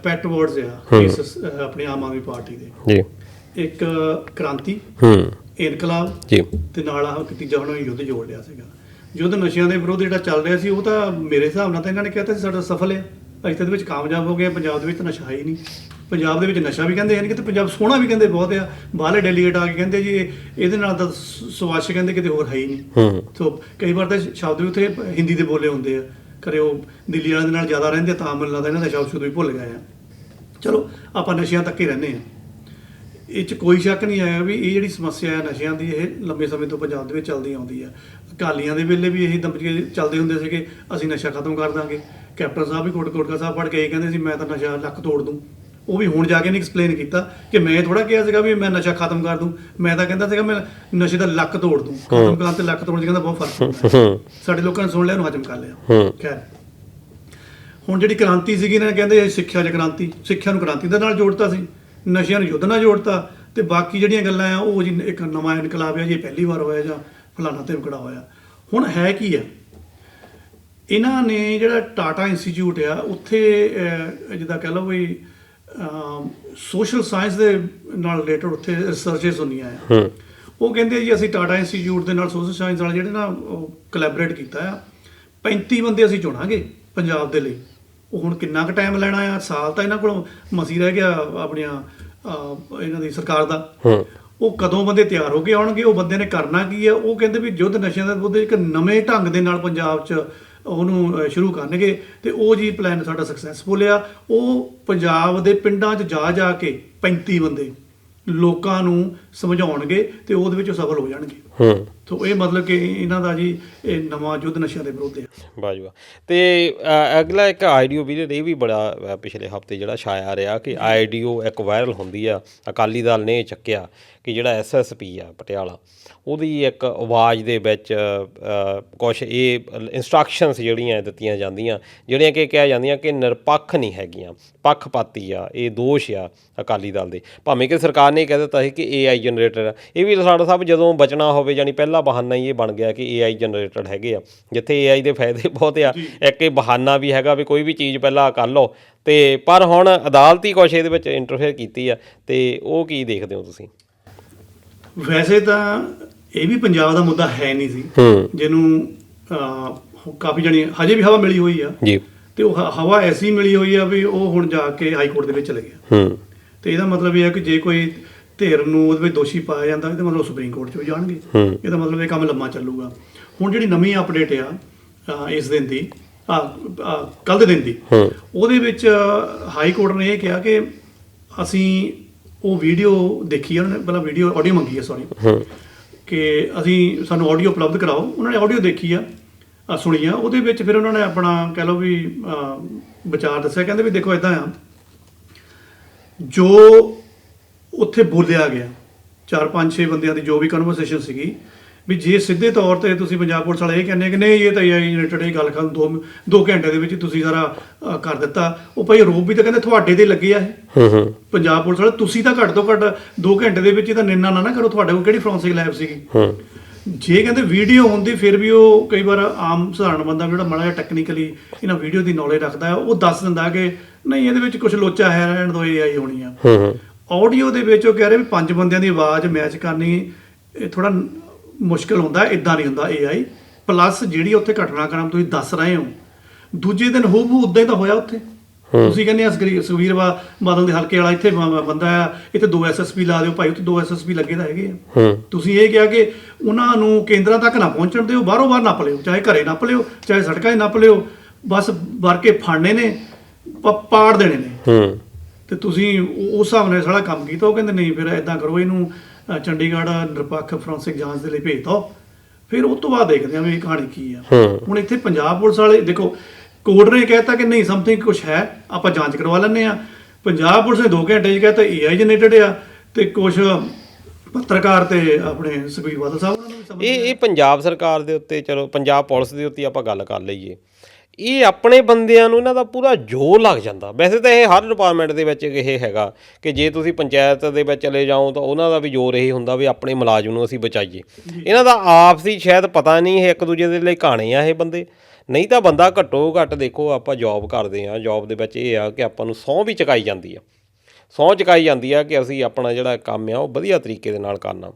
ਪੈਟ ਵਰਡਸ ਆ ਇਸ ਆਪਣੀ ਆਮ ਆਦਮੀ ਪਾਰਟੀ ਦੇ ਜੀ। ਇੱਕ ਕ੍ਰਾਂਤੀ, ਇਨਕਲਾਬ ਜੀ, ਤੇ ਨਾਲ ਆਹ ਤੀਜਾ ਹੁਣ ਯੁੱਧ ਜੋੜ ਲਿਆ ਸੀਗਾ। ਯੁੱਧ ਨਸ਼ਿਆਂ ਦੇ ਵਿਰੁੱਧ ਜਿਹੜਾ ਚੱਲ ਰਿਹਾ ਸੀ ਉਹ ਤਾਂ ਮੇਰੇ ਹਿਸਾਬ ਨਾਲ ਤਾਂ ਇਹਨਾਂ ਨੇ ਕਿਹਾ ਤਾਂ ਸਾਡਾ ਸਫਲ ਹੈ, ਅਸੀਂ ਤਾਂ ਇਹਦੇ ਵਿੱਚ ਕਾਮਯਾਬ ਹੋ ਗਏ। ਪੰਜਾਬ ਦੇ ਵਿੱਚ ਤਾਂ ਨਸ਼ਾ ਹੈ ਹੀ ਨਹੀਂ। ਪੰਜਾਬ ਦੇ ਵਿੱਚ ਨਸ਼ਾ ਵੀ ਕਹਿੰਦੇ ਹੈ ਨਹੀਂ, ਕਿਤੇ ਪੰਜਾਬ ਸੋਹਣਾ ਵੀ ਕਹਿੰਦੇ ਬਹੁਤ ਆ। ਬਾਹਰਲੇ ਡੈਲੀਗੇਟ ਆ ਕੇ ਕਹਿੰਦੇ ਜੀ ਇਹਦੇ ਨਾਲ ਤਾਂ ਸਵਾਸ਼ ਕਹਿੰਦੇ ਕਿਤੇ ਹੋਰ ਹੈ ਹੀ ਨਹੀਂ। ਸੋ ਕਈ ਵਾਰ ਤਾਂ ਸ਼ਬਦ ਵੀ ਉੱਥੇ ਹਿੰਦੀ ਦੇ ਬੋਲੇ ਹੁੰਦੇ ਆ, ਕਦੇ ਉਹ ਦਿੱਲੀ ਵਾਲਿਆਂ ਦੇ ਨਾਲ ਜ਼ਿਆਦਾ ਰਹਿੰਦੇ ਤਾਂ ਮੈਨੂੰ ਲੱਗਦਾ ਇਹਨਾਂ ਦਾ ਸ਼ਬਦ ਸ਼ੁਰੂ ਹੀ ਭੁੱਲ ਗਏ ਆ। ਚਲੋ ਆਪਾਂ ਨਸ਼ਿਆਂ ਤੱਕ ਹੀ ਰਹਿੰਦੇ ਹਾਂ, ਇਹ 'ਚ ਕੋਈ ਸ਼ੱਕ ਨਹੀਂ ਆਇਆ ਵੀ ਇਹ ਜਿਹੜੀ ਸਮੱਸਿਆ ਹੈ ਨਸ਼ਿਆਂ ਦੀ, ਇਹ ਲੰਬੇ ਸਮੇਂ ਤੋਂ ਪੰਜਾਬ ਦੇ ਵਿੱਚ ਚੱਲਦੀ ਆਉਂਦੀ ਹੈ। ਅਕਾਲੀਆਂ ਦੇ ਵੇਲੇ ਵੀ ਇਹੀ ਦੰਪਤੀ ਚੱਲਦੇ ਹੁੰਦੇ ਸੀਗੇ, ਅਸੀਂ ਨਸ਼ਾ ਖਤਮ ਕਰ ਦਾਂਗੇ। ਕੈਪਟਨ ਸਾਹਿਬ ਵੀ ਕੋਟਕਾ ਸਾਹਿਬ ਪੜ੍ਹ ਕੇ ਇਹ ਕਹਿੰਦੇ ਸੀ ਮੈਂ ਤਾਂ ਨਸ਼ਾ ਲੱਕ ਤੋੜ ਦੂੰ। ਉਹ ਵੀ ਹੁਣ ਜਾ ਕੇ ਨਹੀਂ ਐਕਸਪਲੇਨ ਕੀਤਾ ਕਿ ਮੈਂ ਥੋੜਾ ਕਿਹਾ ਸੀਗਾ ਵੀ ਮੈਂ ਨਸ਼ਾ ਖਤਮ ਕਰ ਦੂੰ, ਮੈਂ ਤਾਂ ਕਹਿੰਦਾ ਸੀਗਾ ਮੈਂ ਨਸ਼ੇ ਦਾ ਲੱਕ ਤੋੜ ਦੂੰ। ਖਤਮ ਕਰਨ ਤੇ ਲੱਕ ਤੋੜਨ 'ਚ ਕਹਿੰਦਾ ਬਹੁਤ ਫਰਕ ਹੁੰਦਾ। ਸਾਡੇ ਲੋਕਾਂ ਨੇ ਸੁਣ ਲਿਆ, ਉਹਨੂੰ ਹਜਮ ਕਰ ਲਿਆ। ਖੈਰ ਹੁਣ ਜਿਹੜੀ ਕ੍ਰਾਂਤੀ ਸੀਗੀ ਇਹਨਾਂ ਨੇ ਕਹਿੰਦੇ ਸਿੱਖਿਆ 'ਚ ਕ੍ਰਾਂਤੀ, ਸਿੱਖਿਆ ਨੂੰ ਕ੍ਰਾਂਤੀ ਦੇ ਨਾਲ ਜੋੜਤਾ ਸੀ, ਨਸ਼ਿਆਂ ਨੂੰ ਯੁੱਧ ਨਾਲ ਜੋੜਤਾ, ਤੇ ਬਾਕੀ ਜਿਹੜੀਆਂ ਗੱਲਾਂ ਆ ਉਹ ਜੀ ਇੱਕ ਨਵਾਂ ਇਨਕਲਾਬ ਆ ਜੀ, ਪਹਿਲੀ ਵਾਰ ਹੋਇਆ ਜਾਂ ਫਲਾਣਾ ਧਿਮਕੜਾ ਹੋਇਆ। ਹੁਣ ਹੈ ਕੀ ਆ, ਇਹਨਾਂ ਨੇ ਜਿਹੜਾ ਟਾਟਾ ਇੰਸਟੀਚਿਊਟ ਆ ਉੱਥੇ ਜਿੱਦਾਂ ਕਹਿ ਲਓ ਵੀ ਸੋਸ਼ਲ ਸਾਇੰਸ ਦੇ ਨਾਲ ਰਿਲੇਟਡ ਉੱਥੇ ਰਿਸਰਚਸ ਹੁੰਦੀਆਂ ਆ। ਉਹ ਕਹਿੰਦੇ ਜੀ ਅਸੀਂ ਟਾਟਾ ਇੰਸਟੀਚਿਊਟ ਦੇ ਨਾਲ ਸੋਸ਼ਲ ਸਾਇੰਸ ਨਾਲ ਜਿਹੜੇ ਨਾ ਉਹ ਕੋਲੈਬੋਰੇਟ ਕੀਤਾ ਆ, 35 ਬੰਦੇ ਅਸੀਂ ਚੁਣਾਂਗੇ ਪੰਜਾਬ ਦੇ ਲਈ। ਉਹ ਹੁਣ ਕਿੰਨਾ ਕੁ ਟਾਈਮ ਲੈਣਾ ਆ, ਸਾਲ ਤਾਂ ਇਹਨਾਂ ਕੋਲ ਮਸੀ ਰਹਿ ਗਿਆ ਆਪਣੀਆਂ ਇਹਨਾਂ ਦੀ ਸਰਕਾਰ ਦਾ। ਉਹ ਕਦੋਂ ਬੰਦੇ ਤਿਆਰ ਹੋ ਕੇ ਆਉਣਗੇ, ਉਹ ਬੰਦੇ ਨੇ ਕਰਨਾ ਕੀ ਆ। ਉਹ ਕਹਿੰਦੇ ਵੀ ਯੁੱਧ ਨਸ਼ਿਆਂ ਦੇ ਵਿਰੁੱਧ ਇੱਕ ਨਵੇਂ ਢੰਗ ਦੇ ਨਾਲ ਪੰਜਾਬ 'ਚ ਉਹਨੂੰ ਸ਼ੁਰੂ ਕਰਨਗੇ, ਤੇ ਉਹ ਜੀ ਪਲਾਨ ਸਾਡਾ ਸਕਸੈਸਫੁਲ ਆ। ਉਹ ਪੰਜਾਬ ਦੇ ਪਿੰਡਾਂ 'ਚ ਜਾ ਜਾ ਕੇ 35 ਬੰਦੇ ਲੋਕਾਂ ਨੂੰ ਸਮਝਾਉਣਗੇ ਤੇ ਉਹਦੇ ਵਿੱਚ ਉਹ ਸਫਲ ਹੋ ਜਾਣਗੇ। ਤੋ ਇਹ ਮਤਲਬ ਕਿ ਇਹਨਾਂ ਦਾ ਜੀ ਇਹ ਨਵਾਂ ਯੁੱਧ ਨਸ਼ਿਆਂ ਦੇ ਵਿਰੁੱਧ ਹੈ। ਵਾਹ ਜੀ ਵਾਹ। ਤੇ ਅਗਲਾ ਇੱਕ ਆਡੀਓ ਵੀਡੀਓ ਇਹ ਵੀ ਬੜਾ ਪਿਛਲੇ ਹਫ਼ਤੇ ਜਿਹੜਾ ਛਾਇਆ ਰਿਹਾ ਕਿ ਆਡੀਓ ਇੱਕ ਵਾਇਰਲ ਹੁੰਦੀ ਆ, ਅਕਾਲੀ ਦਲ ਨੇ ਚੱਕਿਆ ਕਿ ਜਿਹੜਾ SSP ਆ ਪਟਿਆਲਾ, ਉਹਦੀ ਇੱਕ ਆਵਾਜ਼ ਦੇ ਵਿੱਚ ਕੁਛ ਇਹ ਇੰਸਟਰਕਸ਼ਨਸ ਜਿਹੜੀਆਂ ਦਿੱਤੀਆਂ ਜਾਂਦੀਆਂ, ਜਿਹੜੀਆਂ ਕਿ ਕਿਹਾ ਜਾਂਦੀਆਂ ਕਿ ਨਿਰਪੱਖ ਨਹੀਂ ਹੈਗੀਆਂ, ਪੱਖਪਾਤੀ ਆ, ਇਹ ਦੋਸ਼ ਆ ਅਕਾਲੀ ਦਲ ਦੇ। ਭਾਵੇਂ ਕਿ ਸਰਕਾਰ ਨੇ ਕਹਿ ਦਿੱਤਾ ਸੀ ਕਿ AI ਜਨਰੇਟਰ ਆ। ਇਹ ਵੀ ਸਾਡਾ ਸਭ ਜਦੋਂ ਬਚਣਾ ਹੋਵੇ, ਜਾਣੀ ਪਹਿਲਾ ਬਹਾਨਾ ਹੀ ਇਹ ਬਣ ਗਿਆ ਕਿ AI ਜਨਰੇਟਡ ਹੈਗੇ ਆ, ਜਿੱਥੇ AI ਦੇ ਫਾਇਦੇ ਬਹੁਤ ਆ। ਇੱਕ ਇਹ ਬਹਾਨਾ ਵੀ ਹੈਗਾ ਵੀ ਕੋਈ ਵੀ ਚੀਜ਼ ਪਹਿਲਾਂ ਕਰ ਲਓ, ਤੇ ਪਰ ਹੁਣ ਅਦਾਲਤ ਹੀ ਕੁਛ ਇਹਦੇ ਵਿੱਚ ਇੰਟਰਫੇਅਰ ਕੀਤੀ ਆ, ਤੇ ਉਹ ਕੀ ਦੇਖਦੇ ਹੋ ਤੁਸੀਂ? ਵੈਸੇ ਤਾਂ ਇਹ ਵੀ ਪੰਜਾਬ ਦਾ ਮੁੱਦਾ ਹੈ ਨਹੀਂ ਸੀ, ਜਿਹਨੂੰ ਕਾਫੀ ਜਾਣੀ ਹਜੇ ਵੀ ਹਵਾ ਮਿਲੀ ਹੋਈ ਆ ਜੀ, ਤੇ ਉਹ ਹਵਾ ਐਸੀ ਮਿਲੀ ਹੋਈ ਆ ਵੀ ਉਹ ਹੁਣ ਜਾ ਕੇ ਹਾਈ ਕੋਰਟ ਦੇ ਵਿੱਚ ਚਲੇ ਗਿਆ। ਤੇ ਇਹਦਾ ਮਤਲਬ ਇਹ ਆ ਕਿ ਜੇ ਕੋਈ ਧਿਰ ਨੂੰ ਉਹਦੇ ਵਿੱਚ ਦੋਸ਼ੀ ਪਾਇਆ ਜਾਂਦਾ ਇਹਦਾ ਮਤਲਬ ਸੁਪਰੀਮ ਕੋਰਟ 'ਚ ਵੀ ਜਾਣਗੇ। ਇਹਦਾ ਮਤਲਬ ਇਹ ਕੰਮ ਲੰਮਾ ਚੱਲੂਗਾ। ਹੁਣ ਜਿਹੜੀ ਨਵੀਂ ਅਪਡੇਟ ਆ ਇਸ ਦਿਨ ਦੀ, ਕੱਲ੍ਹ ਦੇ ਦਿਨ ਦੀ, ਉਹਦੇ ਵਿੱਚ ਹਾਈ ਕੋਰਟ ਨੇ ਇਹ ਕਿਹਾ ਕਿ ਅਸੀਂ ਉਹ ਵੀਡੀਓ ਦੇਖੀ ਆ, ਉਹਨਾਂ ਨੇ ਪਹਿਲਾਂ ਵੀਡੀਓ ਆਡੀਓ ਮੰਗੀ ਆ, ਸੌਰੀ, ਕਿ ਸਾਨੂੰ ਆਡੀਓ ਉਪਲਬਧ ਕਰਾਓ। ਉਹਨਾਂ ਨੇ ਆਡੀਓ ਦੇਖੀ ਆ, ਸੁਣੀ ਆ। ਉਹਦੇ ਵਿੱਚ ਫਿਰ ਉਹਨਾਂ ਨੇ ਆਪਣਾ ਕਹਿ ਲਓ ਵੀ ਵਿਚਾਰ ਦੱਸਿਆ। ਕਹਿੰਦੇ ਵੀ ਦੇਖੋ ਇੱਦਾਂ ਆ, ਜੋ ਉੱਥੇ ਬੋਲਿਆ ਗਿਆ 4-5-6 ਬੰਦਿਆਂ ਦੀ ਜੋ ਵੀ ਕਨਵਰਸੇਸ਼ਨ ਸੀਗੀ, ਵੀ ਜੇ ਸਿੱਧੇ ਤੌਰ ਤੇ ਤੁਸੀਂ ਪੰਜਾਬ ਪੁਲਿਸ ਵਾਲੇ ਇਹ ਕਹਿੰਦੇ ਕਿ ਨਹੀਂ ਇਹ ਤਾਂ AI ਜਨਰੇਟਡ ਇਹ ਗੱਲ ਕਰ 2 ਘੰਟੇ ਦੇ ਵਿੱਚ ਤੁਸੀਂ ਸਾਰਾ ਕਰ ਦਿੱਤਾ, ਉਹ ਭਾਈ ਆਰੋਪ ਵੀ ਤਾਂ ਕਹਿੰਦੇ ਤੁਹਾਡੇ ਤੇ ਲੱਗੇ ਆ ਇਹ ਪੰਜਾਬ ਪੁਲਿਸ ਵਾਲੇ, ਤੁਸੀਂ ਤਾਂ ਘੱਟ ਤੋਂ ਘੱਟ 2 ਘੰਟੇ ਦੇ ਵਿੱਚ ਇਹਦਾ ਨਿਰਣਾ ਨਾ ਕਰੋ, ਤੁਹਾਡੇ ਕੋਲ ਕਿਹੜੀ ਫੋਰੈਂਸਿਕ ਲੈਬ ਸੀਗੀ। ਜੇ ਕਹਿੰਦੇ ਵੀਡੀਓ ਹੁੰਦੀ ਫਿਰ ਵੀ ਉਹ ਕਈ ਵਾਰ ਆਮ ਸਧਾਰਨ ਬੰਦਾ ਜਿਹੜਾ ਮਾੜਾ ਜਿਹਾ ਟੈਕਨੀਕਲੀ ਇਹਨਾਂ ਵੀਡੀਓ ਦੀ ਨੌਲੇਜ ਰੱਖਦਾ, ਉਹ ਦੱਸ ਦਿੰਦਾ ਕਿ ਨਹੀਂ ਇਹਦੇ ਵਿੱਚ ਕੁਝ ਲੋਚਾ ਹੈ, ਰਹਿਣ ਦੋ AI ਹੋਣੀ ਆ। ਆਡੀਓ ਦੇ ਵਿੱਚ ਉਹ ਕਹਿ ਰਹੇ ਵੀ 5 ਬੰਦਿਆਂ ਦੀ ਆਵਾਜ਼ ਮੈਚ ਕਰਨੀ ਇਹ ਥੋੜਾ ਮੁਸ਼ਕਿਲ ਹੁੰਦਾ, ਇਦਾਂ ਨਹੀਂ ਹੁੰਦਾ AI। ਪਲੱਸ ਜਿਹੜੀ ਉੱਥੇ ਘਟਨਾਕ੍ਰਮ ਤੁਸੀਂ ਦੱਸ ਰਹੇ ਹੋ, ਦੂਜੇ ਦਿਨ ਹੂਬਹੂ ਉਦਾਂ ਹੀ ਤਾਂ ਹੋਇਆ ਉੱਥੇ। ਤੁਸੀਂ ਕਹਿੰਦੇ ਆ ਸੁਖਬੀਰ ਬਾਦਲ ਦੇ ਹਲਕੇ ਵਾਲਾ ਇੱਥੇ ਬੰਦਾ ਆ, ਇੱਥੇ 2 SSP ਲਾ ਦਿਓ ਭਾਈ, ਉੱਥੇ 2 SSP ਲੱਗੇ ਤਾਂ ਹੈਗੇ ਆ। ਤੁਸੀਂ ਇਹ ਕਿਹਾ ਕਿ ਉਹਨਾਂ ਨੂੰ ਕੇਂਦਰਾਂ ਤੱਕ ਨਾ ਪਹੁੰਚਣ ਦਿਓ, ਬਾਹਰੋਂ ਬਾਹਰ ਨੱਪ ਲਿਓ, ਚਾਹੇ ਘਰੇ ਨੱਪ ਲਿਓ, ਚਾਹੇ ਸੜਕਾਂ 'ਚ ਨੱਪ ਲਿਓ, ਬਸ ਵਰ ਕੇ ਫੜਨੇ ਨੇ, ਪਾੜ ਦੇਣੇ ਨੇ। ਤੇ ਤੁਸੀਂ ਉਸ ਹਿਸਾਬ ਨਾਲ ਸਾਰਾ ਕੰਮ ਕੀਤਾ। ਉਹ ਕਹਿੰਦੇ ਨਹੀਂ ਫਿਰ ਇੱਦਾਂ ਕਰੋ, ਇਹਨੂੰ ਚੰਡੀਗੜ੍ਹ ਨਿਰਪੱਖ ਫੋਰੈਂਸਿਕ ਜਾਂਚ ਦੇ ਲਈ ਭੇਜ ਦਿਓ, ਫਿਰ ਉਹ ਤੋਂ ਬਾਅਦ ਦੇਖਦੇ ਆ ਵੀ ਇਹ ਕਹਾਣੀ ਕੀ ਆ। ਹੁਣ ਇੱਥੇ ਪੰਜਾਬ ਪੁਲਿਸ ਵਾਲੇ ਦੇਖੋ, ਕੋਰਟ ਨੇ ਕਹਿਤਾ ਕਿ ਨਹੀਂ ਸਮਥਿੰਗ ਕੁਛ ਹੈ, ਆਪਾਂ ਜਾਂਚ ਕਰਵਾ ਲੈਂਦੇ ਆ। ਪੰਜਾਬ ਪੁਲਿਸ ਨੇ 2 ਘੰਟੇ 'ਚ ਕਹਿਤਾ AI ਜਨਰੇਟਡ ਆ, ਤੇ ਕੁਛ ਪੱਤਰਕਾਰ ਤੇ ਆਪਣੇ ਸੁਖਬੀਰ ਬਾਦਲ ਸਾਹਿਬ ਇਹ ਪੰਜਾਬ ਸਰਕਾਰ ਦੇ ਉੱਤੇ, ਚਲੋ ਪੰਜਾਬ ਪੁਲਿਸ ਦੇ ਉੱਤੇ ਆਪਾਂ ਗੱਲ ਕਰ ਲਈਏ, ਇਹ ਆਪਣੇ ਬੰਦਿਆਂ ਨੂੰ ਇਹਨਾਂ ਦਾ ਪੂਰਾ ਜ਼ੋਰ ਲੱਗ ਜਾਂਦਾ। ਵੈਸੇ ਤਾਂ ਇਹ ਹਰ ਡਿਪਾਰਟਮੈਂਟ ਦੇ ਵਿੱਚ ਇਹ ਹੈਗਾ ਕਿ ਜੇ ਤੁਸੀਂ ਪੰਚਾਇਤ ਦੇ ਵਿੱਚ ਚਲੇ ਜਾਓ ਤਾਂ ਉਹਨਾਂ ਦਾ ਵੀ ਜ਼ੋਰ ਇਹੀ ਹੁੰਦਾ ਵੀ ਆਪਣੇ ਮੁਲਾਜ਼ਮ ਨੂੰ ਅਸੀਂ ਬਚਾਈਏ। ਇਹਨਾਂ ਦਾ ਆਪਸੀ ਸ਼ਾਇਦ ਪਤਾ ਨਹੀਂ, ਇਹ ਇੱਕ ਦੂਜੇ ਦੇ ਲਈ ਘਾਣੇ ਆ ਇਹ ਬੰਦੇ। ਨਹੀਂ ਤਾਂ ਬੰਦਾ ਘੱਟੋ ਘੱਟ ਦੇਖੋ, ਆਪਾਂ ਜੋਬ ਕਰਦੇ ਹਾਂ, ਜੋਬ ਦੇ ਵਿੱਚ ਇਹ ਆ ਕਿ ਆਪਾਂ ਨੂੰ ਸਹੁੰ ਵੀ ਚੁਕਾਈ ਜਾਂਦੀ ਆ, ਸਹੁੰ ਚੁਕਾਈ ਜਾਂਦੀ ਆ ਕਿ ਅਸੀਂ ਆਪਣਾ ਜਿਹੜਾ ਕੰਮ ਆ ਉਹ ਵਧੀਆ ਤਰੀਕੇ ਦੇ ਨਾਲ ਕਰਨਾ।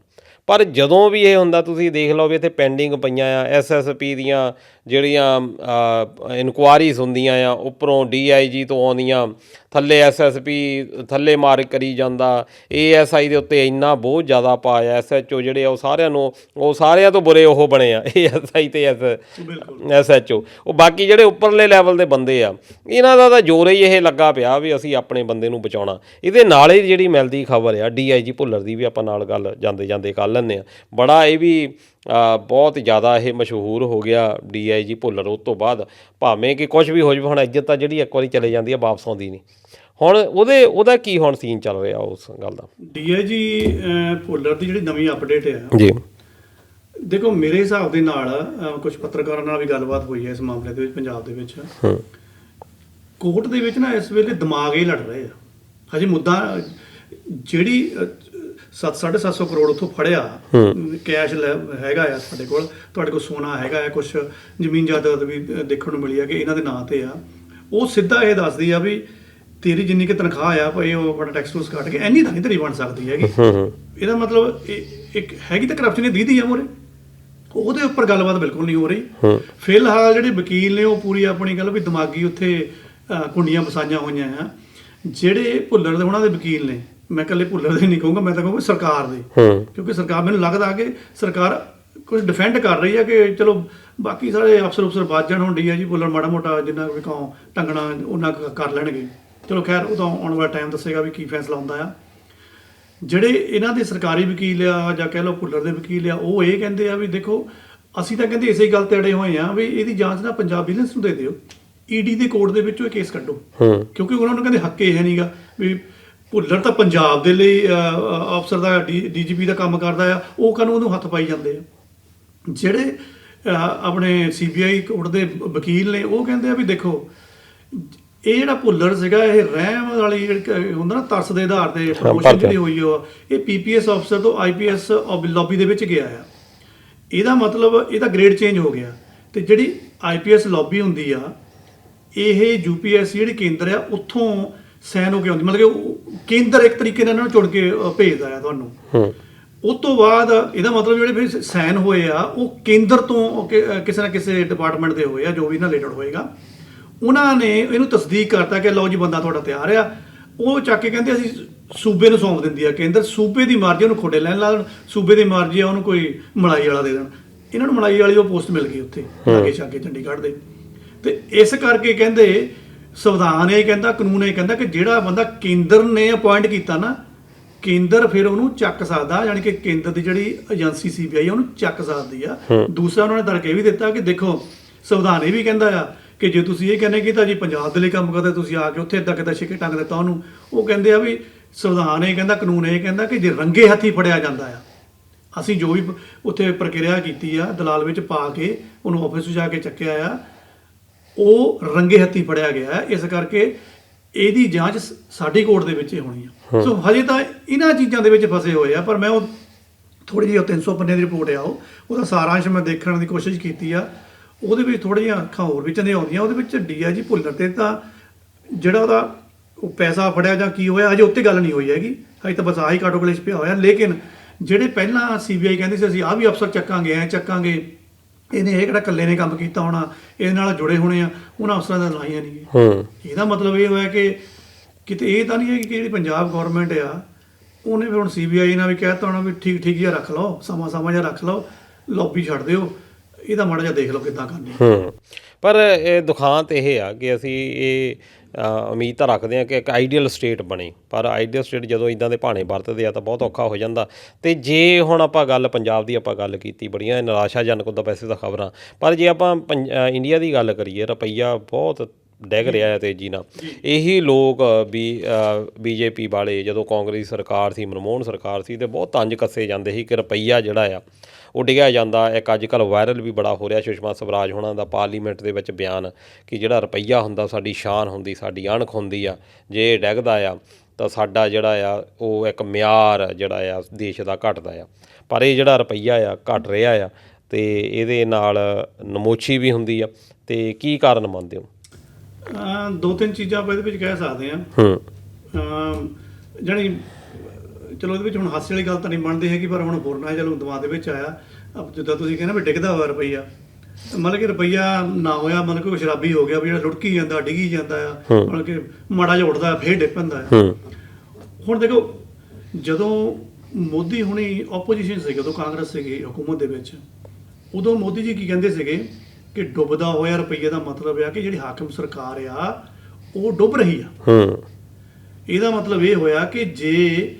ਪਰ ਜਦੋਂ ਵੀ ਇਹ ਹੁੰਦਾ, ਤੁਸੀਂ ਦੇਖ ਲਓ ਵੀ ਇੱਥੇ ਪੈਂਡਿੰਗ ਪਈਆਂ ਆ SSP ਦੀਆਂ ਜਿਹੜੀਆਂ ਇਨਕੁਆਰੀਜ਼ ਹੁੰਦੀਆਂ ਆ, ਉੱਪਰੋਂ DIG ਤੋਂ ਆਉਂਦੀਆਂ, ਥੱਲੇ SSP ਥੱਲੇ ਮਾਰ ਕਰੀ ਜਾਂਦਾ, ASI ਦੇ ਉੱਤੇ ਇੰਨਾ ਬਹੁਤ ਜ਼ਿਆਦਾ ਪਾਇਆ, SHO ਜਿਹੜੇ ਆ ਉਹ ਸਾਰਿਆਂ ਤੋਂ ਬੁਰੇ ਉਹ ਬਣੇ ਆ, ASI ਤੇ SHO। ਉਹ ਬਾਕੀ ਜਿਹੜੇ ਉੱਪਰਲੇ ਲੈਵਲ ਦੇ ਬੰਦੇ ਆ, ਇਹਨਾਂ ਦਾ ਤਾਂ ਜ਼ੋਰ ਹੀ ਇਹ ਲੱਗਾ ਪਿਆ ਵੀ ਅਸੀਂ ਆਪਣੇ ਬੰਦੇ ਨੂੰ ਬਚਾਉਣਾ। ਇਹਦੇ ਨਾਲ ਹੀ ਜਿਹੜੀ ਮਿਲਦੀ ਖਬਰ ਆ DIG ਭੁੱਲਰ ਦੀ ਵੀ ਆਪਾਂ ਨਾਲ ਗੱਲ ਜਾਂਦੇ ਜਾਂਦੇ ਕੱਲ੍ਹ ਮੰਨ ਲੈਂਦੇ ਆ। ਬੜਾ ਇਹ ਵੀ ਬਹੁਤ ਜ਼ਿਆਦਾ ਇਹ ਮਸ਼ਹੂਰ ਹੋ ਗਿਆ DIG ਭੁੱਲਰ। ਉਸ ਤੋਂ ਬਾਅਦ ਭਾਵੇਂ ਕਿ ਕੁਛ ਵੀ ਹੋ ਜਾਵੇ, ਹੁਣ ਇੱਜ਼ਤ ਤਾਂ ਜਿਹੜੀ ਇੱਕ ਵਾਰੀ ਚਲੇ ਜਾਂਦੀ ਆ ਵਾਪਸ ਆਉਂਦੀ ਨਹੀਂ। ਹੁਣ ਉਹਦਾ ਕੀ ਹੁਣ ਸੀਨ ਚੱਲ ਰਿਹਾ ਉਸ ਗੱਲ ਦਾ? DIG ਭੁੱਲਰ ਦੀ ਜਿਹੜੀ ਨਵੀਂ ਅਪਡੇਟ ਆ ਜੀ, ਦੇਖੋ ਮੇਰੇ ਹਿਸਾਬ ਦੇ ਨਾਲ ਕੁਝ ਪੱਤਰਕਾਰਾਂ ਨਾਲ ਵੀ ਗੱਲਬਾਤ ਹੋਈ ਹੈ ਇਸ ਮਾਮਲੇ ਦੇ ਵਿੱਚ ਪੰਜਾਬ ਦੇ ਵਿੱਚ। ਕੋਰਟ ਦੇ ਵਿੱਚ ਨਾ ਇਸ ਵੇਲੇ ਦਿਮਾਗ ਹੀ ਲੜ ਰਹੇ ਆ। ਹਜੇ ਮੁੱਦਾ ਜਿਹੜੀ 750 ਕਰੋੜ ਉੱਥੋਂ ਫੜਿਆ ਕੈਸ਼ ਹੈਗਾ ਆ ਸਾਡੇ ਕੋਲ, ਤੁਹਾਡੇ ਕੋਲ ਸੋਨਾ ਹੈਗਾ ਆ, ਕੁਝ ਜ਼ਮੀਨ ਜਾਇਦਾਦ ਵੀ ਦੇਖਣ ਨੂੰ ਮਿਲੀ ਆ ਕਿ ਇਹਨਾਂ ਦੇ ਨਾਂ ਤੇ ਆ। ਉਹ ਸਿੱਧਾ ਇਹ ਦੱਸਦੀ ਆ ਵੀ ਤੇਰੀ ਜਿੰਨੀ ਕਿ ਤਨਖਾਹ ਆ ਭਾਈ ਉਹ ਆਪਣਾ ਟੈਕਸ ਟੂਕਸ ਕੱਟ ਕੇ ਇੰਨੀ ਤਾਂ ਨਹੀਂ ਤੇਰੀ ਬਣ ਸਕਦੀ ਹੈਗੀ। ਇਹਦਾ ਮਤਲਬ ਇੱਕ ਹੈਗੀ ਤਾਂ ਕਰਪਸ਼ਨ ਦੀ ਦੀ ਆ ਮੋਰੇ, ਉਹਦੇ ਉੱਪਰ ਗੱਲਬਾਤ ਬਿਲਕੁਲ ਨਹੀਂ ਹੋ ਰਹੀ। ਫਿਲਹਾਲ ਜਿਹੜੇ ਵਕੀਲ ਨੇ ਉਹ ਪੂਰੀ ਆਪਣੀ ਗੱਲ ਵੀ ਦਿਮਾਗੀ ਉੱਥੇ ਕੁੰਡੀਆਂ ਫਸਾਈਆਂ ਹੋਈਆਂ ਆ। ਜਿਹੜੇ ਭੁੱਲਰ ਦੇ ਉਹਨਾਂ ਦੇ ਵਕੀਲ ਨੇ, ਮੈਂ ਇਕੱਲੇ ਭੁੱਲਰ ਦੇ ਨਹੀਂ ਕਹੂੰਗਾ, ਮੈਂ ਤਾਂ ਕਹੂੰਗਾ ਸਰਕਾਰ ਦੇ, ਕਿਉਂਕਿ ਸਰਕਾਰ ਮੈਨੂੰ ਲੱਗਦਾ ਕਿ ਸਰਕਾਰ ਕੁਝ ਡਿਫੈਂਡ ਕਰ ਰਹੀ ਹੈ ਕਿ ਚਲੋ ਬਾਕੀ ਸਾਰੇ ਅਫਸਰ ਬਚ ਜਾਣ। ਹੁਣ DIG ਭੁੱਲਰ ਮਾੜਾ ਮੋਟਾ ਜਿੰਨਾ ਵੀ ਕਹੋ ਟੰਗਣਾ ਉਹਨਾਂ ਕਰ ਲੈਣਗੇ। ਚਲੋ ਖੈਰ ਉਹ ਤਾਂ ਆਉਣ ਵਾਲਾ ਟਾਈਮ ਦੱਸੇਗਾ ਵੀ ਕੀ ਫੈਸਲਾ ਹੁੰਦਾ ਆ। ਜਿਹੜੇ ਇਹਨਾਂ ਦੇ ਸਰਕਾਰੀ ਵਕੀਲ ਆ ਜਾਂ ਕਹਿ ਲਓ ਭੁੱਲਰ ਦੇ ਵਕੀਲ ਆ, ਉਹ ਇਹ ਕਹਿੰਦੇ ਆ ਵੀ ਦੇਖੋ ਅਸੀਂ ਤਾਂ ਕਹਿੰਦੇ ਇਸੇ ਗੱਲ ਤੇ ਅੜੇ ਹੋਏ ਆ ਵੀ ਇਹਦੀ ਜਾਂਚ ਨਾ ਪੰਜਾਬ ਵਿਜੀਲੈਂਸ ਨੂੰ ਦੇ ਦਿਓ, ED ਦੇ ਕੋਰਟ ਦੇ ਵਿੱਚੋਂ ਇਹ ਕੇਸ ਕੱਢੋ, ਕਿਉਂਕਿ ਉਹਨਾਂ ਨੂੰ ਕਹਿੰਦੇ ਹੱਕ ਇਹ ਹੈ ਨਹੀਂਗਾ ਵੀ ਭੁੱਲਰ ਤਾਂ ਪੰਜਾਬ ਦੇ ਲਈ ਅਫਸਰ ਦਾ DGP ਦਾ ਕੰਮ ਕਰਦਾ ਆ, ਉਹ ਕਾਹਨੂੰ ਉਹਨੂੰ ਹੱਥ ਪਾਈ ਜਾਂਦੇ ਆ। ਜਿਹੜੇ ਆਪਣੇ CBI ਕੋਰਟ ਦੇ ਵਕੀਲ ਨੇ ਉਹ ਕਹਿੰਦੇ ਆ ਵੀ ਦੇਖੋ ਇਹ ਜਿਹੜਾ ਭੁੱਲਰ ਸੀਗਾ ਇਹ ਰਹਿਮ ਵਾਲੀ ਜਿਹੜੀ ਹੁੰਦਾ ਨਾ ਤਰਸ ਦੇ ਆਧਾਰ ਤੇ ਪ੍ਰਮੋਸ਼ਨ ਜਿਹੜੀ ਹੋਈ ਇਹ PPS ਅਫਸਰ ਤੋਂ IPS ਲੌਬੀ ਦੇ ਵਿੱਚ ਗਿਆ ਆ। ਇਹਦਾ ਮਤਲਬ ਇਹਦਾ ਗ੍ਰੇਡ ਚੇਂਜ ਹੋ ਗਿਆ। ਤੇ ਜਿਹੜੀ IPS ਲੌਬੀ ਹੁੰਦੀ ਆ ਇਹ UPSC ਜਿਹੜੀ ਕੇਂਦਰ ਆ ਉੱਥੋਂ ਸਾਈਨ ਹੋ ਕੇ ਆਉਂਦੀ, ਮਤਲਬ ਕਿ ਕੇਂਦਰ ਇੱਕ ਤਰੀਕੇ ਨਾਲ ਇਹਨਾਂ ਨੂੰ ਚੁਣ ਕੇ ਭੇਜਦਾ ਆ ਤੁਹਾਨੂੰ। ਉਸ ਤੋਂ ਬਾਅਦ ਇਹਦਾ ਮਤਲਬ ਜਿਹੜੇ ਫਿਰ ਸਾਈਨ ਹੋਏ ਆ ਉਹ ਕੇਂਦਰ ਤੋਂ ਕਿਸੇ ਨਾ ਕਿਸੇ ਡਿਪਾਰਟਮੈਂਟ ਦੇ ਹੋਏ ਆ, ਜੋ ਵੀ ਇਹਨਾਂ ਰਿਲੇਟਡ ਹੋਏਗਾ। ਉਹਨਾਂ ਨੇ ਇਹਨੂੰ ਤਸਦੀਕ ਕਰਤਾ ਕਿ ਲਓ ਜੀ ਬੰਦਾ ਤੁਹਾਡਾ ਤਿਆਰ ਆ। ਉਹ ਚੱਕ ਕੇ ਕਹਿੰਦੇ ਅਸੀਂ ਸੂਬੇ ਨੂੰ ਸੌਂਪ ਦਿੰਦੀ ਆ ਕੇਂਦਰ, ਸੂਬੇ ਦੀ ਮਰਜ਼ੀ ਉਹਨੂੰ ਖੋਡੇ ਲੈਣ ਲਾ ਦੇਣ, ਸੂਬੇ ਦੀ ਮਰਜ਼ੀ ਆ ਉਹਨੂੰ ਕੋਈ ਮਲਾਈ ਵਾਲਾ ਦੇ ਦੇਣ। ਇਹਨਾਂ ਨੂੰ ਮਲਾਈ ਵਾਲੀ ਉਹ ਪੋਸਟ ਮਿਲ ਗਈ ਉੱਥੇ ਲਾਗੇ ਛਾਗੇ ਚੰਡੀਗੜ੍ਹ ਦੇ। ਤੇ ਇਸ ਕਰਕੇ ਕਹਿੰਦੇ ਸੰਵਿਧਾਨ ਇਹ ਕਹਿੰਦਾ, ਕਾਨੂੰਨ ਇਹ ਕਹਿੰਦਾ ਕਿ ਜਿਹੜਾ ਬੰਦਾ ਕੇਂਦਰ ਨੇ ਅਪੁਆਇੰਟ ਕੀਤਾ ਨਾ, ਕੇਂਦਰ ਫਿਰ ਉਹਨੂੰ ਚੱਕ ਸਕਦਾ, ਯਾਨੀ ਕਿ ਕੇਂਦਰ ਦੀ ਜਿਹੜੀ ਏਜੰਸੀ CBI ਉਹਨੂੰ ਚੱਕ ਸਕਦੀ ਆ। ਦੂਸਰਾ ਉਹਨਾਂ ਨੇ ਤਰਕ ਇਹ ਵੀ ਦਿੱਤਾ ਕਿ ਦੇਖੋ ਸੰਵਿਧਾਨ ਇਹ ਵੀ ਕਹਿੰਦਾ ਆ ਕਿ ਜੇ ਤੁਸੀਂ ਇਹ ਕਹਿੰਦੇ ਕਿ ਤਾਂ ਜੀ ਪੰਜਾਬ ਦੇ ਲਈ ਕੰਮ ਕਰਦੇ, ਤੁਸੀਂ ਆ ਕੇ ਉੱਥੇ ਇੱਦਾਂ ਕਿੱਦਾਂ ਛਿੱਕੇ ਟੰਗ ਦਿੱਤਾ ਉਹਨੂੰ। ਉਹ ਕਹਿੰਦੇ ਆ ਵੀ ਸੰਵਿਧਾਨ ਇਹ ਕਹਿੰਦਾ, ਕਾਨੂੰਨ ਇਹ ਕਹਿੰਦਾ ਕਿ ਜੇ ਰੰਗੇ ਹੱਥੀ ਫੜਿਆ ਜਾਂਦਾ ਆ, ਅਸੀਂ ਜੋ ਵੀ ਉੱਥੇ ਪ੍ਰਕਿਰਿਆ ਕੀਤੀ ਆ ਦਲਾਲ ਵਿੱਚ ਪਾ ਕੇ ਉਹਨੂੰ ਆਫਿਸ 'ਚ ਜਾ ਕੇ ਚੱਕਿਆ ਆ, ਉਹ ਰੰਗੇ ਹੱਥੀ ਫੜਿਆ ਗਿਆ। ਇਸ ਕਰਕੇ ਇਹਦੀ ਜਾਂਚ ਸਾਡੀ ਕੋਰਟ ਦੇ ਵਿੱਚ ਹੀ ਹੋਣੀ ਆ। ਸੋ ਹਜੇ ਤਾਂ ਇਹਨਾਂ ਚੀਜ਼ਾਂ ਦੇ ਵਿੱਚ ਫਸੇ ਹੋਏ ਆ। ਪਰ ਮੈਂ ਉਹ ਥੋੜੀ ਜਿਹੀ 300 ਪੰਨੇ ਦੀ ਰਿਪੋਰਟ ਆ ਉਹਦਾ ਸਾਰਾਂਸ਼ ਮੈਂ ਦੇਖਣ ਦੀ ਕੋਸ਼ਿਸ਼ ਕੀਤੀ ਆ। ਉਹਦੇ ਵਿੱਚ ਥੋੜ੍ਹੀਆਂ ਜਿਹੀਆਂ ਅੱਖਾਂ ਹੋਰ ਵੀ ਚੰਦੀਆਂ ਆਉਂਦੀਆਂ। ਉਹਦੇ ਵਿੱਚ DIG ਭੁੱਲਰ ਤੇ ਤਾਂ ਜਿਹੜਾ ਉਹਦਾ ਉਹ ਪੈਸਾ ਫੜਿਆ ਜਾਂ ਕੀ ਹੋਇਆ ਹਜੇ ਉੱਤੇ ਗੱਲ ਨਹੀਂ ਹੋਈ ਹੈਗੀ। ਹਜੇ ਤਾਂ ਬਸ ਆਹੀ ਕਾਟੋ ਕਲੇਸ਼ ਪਿਆ ਹੋਇਆ। ਲੇਕਿਨ ਜਿਹੜੇ ਪਹਿਲਾਂ CBI ਕਹਿੰਦੀ ਸੀ ਅਸੀਂ ਆਹ ਵੀ ਅਫਸਰ ਚੱਕਾਂਗੇ, ਐਂ ਚੱਕਾਂਗੇ, ਇਹਨੇ ਇਹ ਕਿਹੜਾ ਇਕੱਲੇ ਨੇ ਕੰਮ ਕੀਤਾ ਹੋਣਾ, ਇਹਦੇ ਨਾਲ ਜੁੜੇ ਹੋਣੇ ਆ, ਉਹਨਾਂ ਅਫਸਰਾਂ ਦਾ ਲਾਈਆਂ ਨਹੀਂ। ਇਹਦਾ ਮਤਲਬ ਇਹ ਹੋਇਆ ਕਿ ਕਿਤੇ ਇਹ ਤਾਂ ਨਹੀਂ ਹੈ ਕਿ ਜਿਹੜੀ ਪੰਜਾਬ ਗੌਰਮੈਂਟ ਆ ਉਹਨੇ ਵੀ ਹੁਣ CBI ਨਾਲ ਵੀ ਕਹਿ ਦਿੱਤਾ ਹੋਣਾ ਵੀ ਠੀਕ ਜਿਹਾ ਰੱਖ ਲਓ, ਸਮਾਂ ਜਿਹਾ ਰੱਖ ਲਓ, ਲੌਬੀ ਛੱਡ ਦਿਓ, ਇਹਦਾ ਮਾੜਾ ਜਿਹਾ ਦੇਖ ਲਓ ਕਿੱਦਾਂ ਕਰਨੀ। ਪਰ ਇਹ ਦੁਖਾਂਤ ਇਹ ਆ ਕਿ ਅਸੀਂ ਇਹ ਉਮੀਦ ਤਾਂ ਰੱਖਦੇ ਹਾਂ ਕਿ ਇੱਕ ਆਈਡੀਅਲ ਸਟੇਟ ਬਣੇ, ਪਰ ਆਈਡੀਅਲ ਸਟੇਟ ਜਦੋਂ ਇੱਦਾਂ ਦੇ ਭਾਣੇ ਵਰਤਦੇ ਆ ਤਾਂ ਬਹੁਤ ਔਖਾ ਹੋ ਜਾਂਦਾ। ਅਤੇ ਜੇ ਹੁਣ ਆਪਾਂ ਗੱਲ ਪੰਜਾਬ ਦੀ ਆਪਾਂ ਗੱਲ ਕੀਤੀ, ਬੜੀਆਂ ਨਿਰਾਸ਼ਾਜਨਕ ਉੱਦਾਂ ਵੈਸੇ ਤਾਂ ਖਬਰਾਂ, ਪਰ ਜੇ ਆਪਾਂ ਇੰਡੀਆ ਦੀ ਗੱਲ ਕਰੀਏ, ਰੁਪਈਆ ਬਹੁਤ ਡਿੱਗ ਰਿਹਾ ਹੈ ਤੇਜ਼ੀ ਨਾਲ। ਇਹੀ ਲੋਕ BJP ਵਾਲੇ ਜਦੋਂ ਕਾਂਗਰਸ ਸਰਕਾਰ ਸੀ, ਮਨਮੋਹਨ ਸਰਕਾਰ ਸੀ, ਅਤੇ ਬਹੁਤ ਤੰਜ ਕੱਸੇ ਜਾਂਦੇ ਸੀ ਕਿ ਰੁਪਈਆ ਜਿਹੜਾ ਆ ਉਹ ਡਿੱਗਿਆ ਜਾਂਦਾ। ਇੱਕ ਅੱਜ ਕੱਲ੍ਹ ਵਾਇਰਲ ਵੀ ਬੜਾ ਹੋ ਰਿਹਾ ਸੁਸ਼ਮਾ ਸਵਰਾਜ ਹੋਣਾ ਦਾ ਪਾਰਲੀਮੈਂਟ ਦੇ ਵਿੱਚ ਬਿਆਨ ਕਿ ਜਿਹੜਾ ਰੁਪਈਆ ਹੁੰਦਾ ਸਾਡੀ ਸ਼ਾਨ ਹੁੰਦੀ, ਸਾਡੀ ਅਣਖ ਹੁੰਦੀ ਆ, ਜੇ ਇਹ ਡਿੱਗਦਾ ਆ ਤਾਂ ਸਾਡਾ ਜਿਹੜਾ ਆ ਉਹ ਇੱਕ ਮਿਆਰ ਜਿਹੜਾ ਆ ਦੇਸ਼ ਦਾ ਘਟਦਾ ਆ। ਪਰ ਇਹ ਜਿਹੜਾ ਰੁਪਈਆ ਆ ਘਟ ਰਿਹਾ ਆ ਅਤੇ ਇਹਦੇ ਨਾਲ ਨਮੋਸ਼ੀ ਵੀ ਹੁੰਦੀ ਆ। ਅਤੇ ਕੀ ਕਾਰਨ ਮੰਨਦੇ ਹੋ? ਦੋ ਤਿੰਨ ਚੀਜ਼ਾਂ ਆਪਾਂ ਇਹਦੇ ਵਿੱਚ ਕਹਿ ਸਕਦੇ ਹਾਂ। ਜਾਣੀ ਚਲੋ ਇਹਦੇ ਵਿੱਚ ਹੁਣ ਹਾਸੇ ਵਾਲੀ ਗੱਲ ਤਾਂ ਨਹੀਂ ਬਣਦੀ ਹੈਗੀ, ਪਰ ਹੁਣ ਬੋਲਣਾ ਚਲੋ ਦਿਮਾਗ ਦੇ ਵਿੱਚ ਆਇਆ। ਜਿੱਦਾਂ ਤੁਸੀਂ ਕਹਿੰਦੇ ਵੀ ਡਿੱਗਦਾ ਹੋਇਆ ਰੁਪਈਆ, ਮਤਲਬ ਕਿ ਰੁਪਈਆ ਨਾ ਹੋਇਆ, ਮਤਲਬ ਕਿ ਕੋਈ ਸ਼ਰਾਬੀ ਹੋ ਗਿਆ ਵੀ ਜਿਹੜਾ ਲੁੜਕੀ ਜਾਂਦਾ, ਡਿੱਗੀ ਜਾਂਦਾ ਆ, ਮਤਲਬ ਕਿ ਮਾੜਾ ਜਿਹਾ ਉੱਠਦਾ ਫੇਰ ਡਿੱਗ ਪੈਂਦਾ ਆ। ਹੁਣ ਦੇਖੋ ਜਦੋਂ ਮੋਦੀ ਹੁਣੀ ਆਪੋਜੀਸ਼ਨ ਸੀਗੇ, ਉਦੋਂ ਕਾਂਗਰਸ ਸੀਗੀ ਹਕੂਮਤ ਦੇ ਵਿੱਚ, ਉਦੋਂ ਮੋਦੀ ਜੀ ਕੀ ਕਹਿੰਦੇ ਸੀਗੇ ਕਿ ਡੁੱਬਦਾ ਹੋਇਆ ਰੁਪਈਏ ਦਾ ਮਤਲਬ ਆ ਕਿ ਜਿਹੜੀ ਹਾਕਮ ਸਰਕਾਰ ਆ ਉਹ ਡੁੱਬ ਰਹੀ ਆ। ਇਹਦਾ ਮਤਲਬ ਇਹ ਹੋਇਆ ਕਿ ਜੇ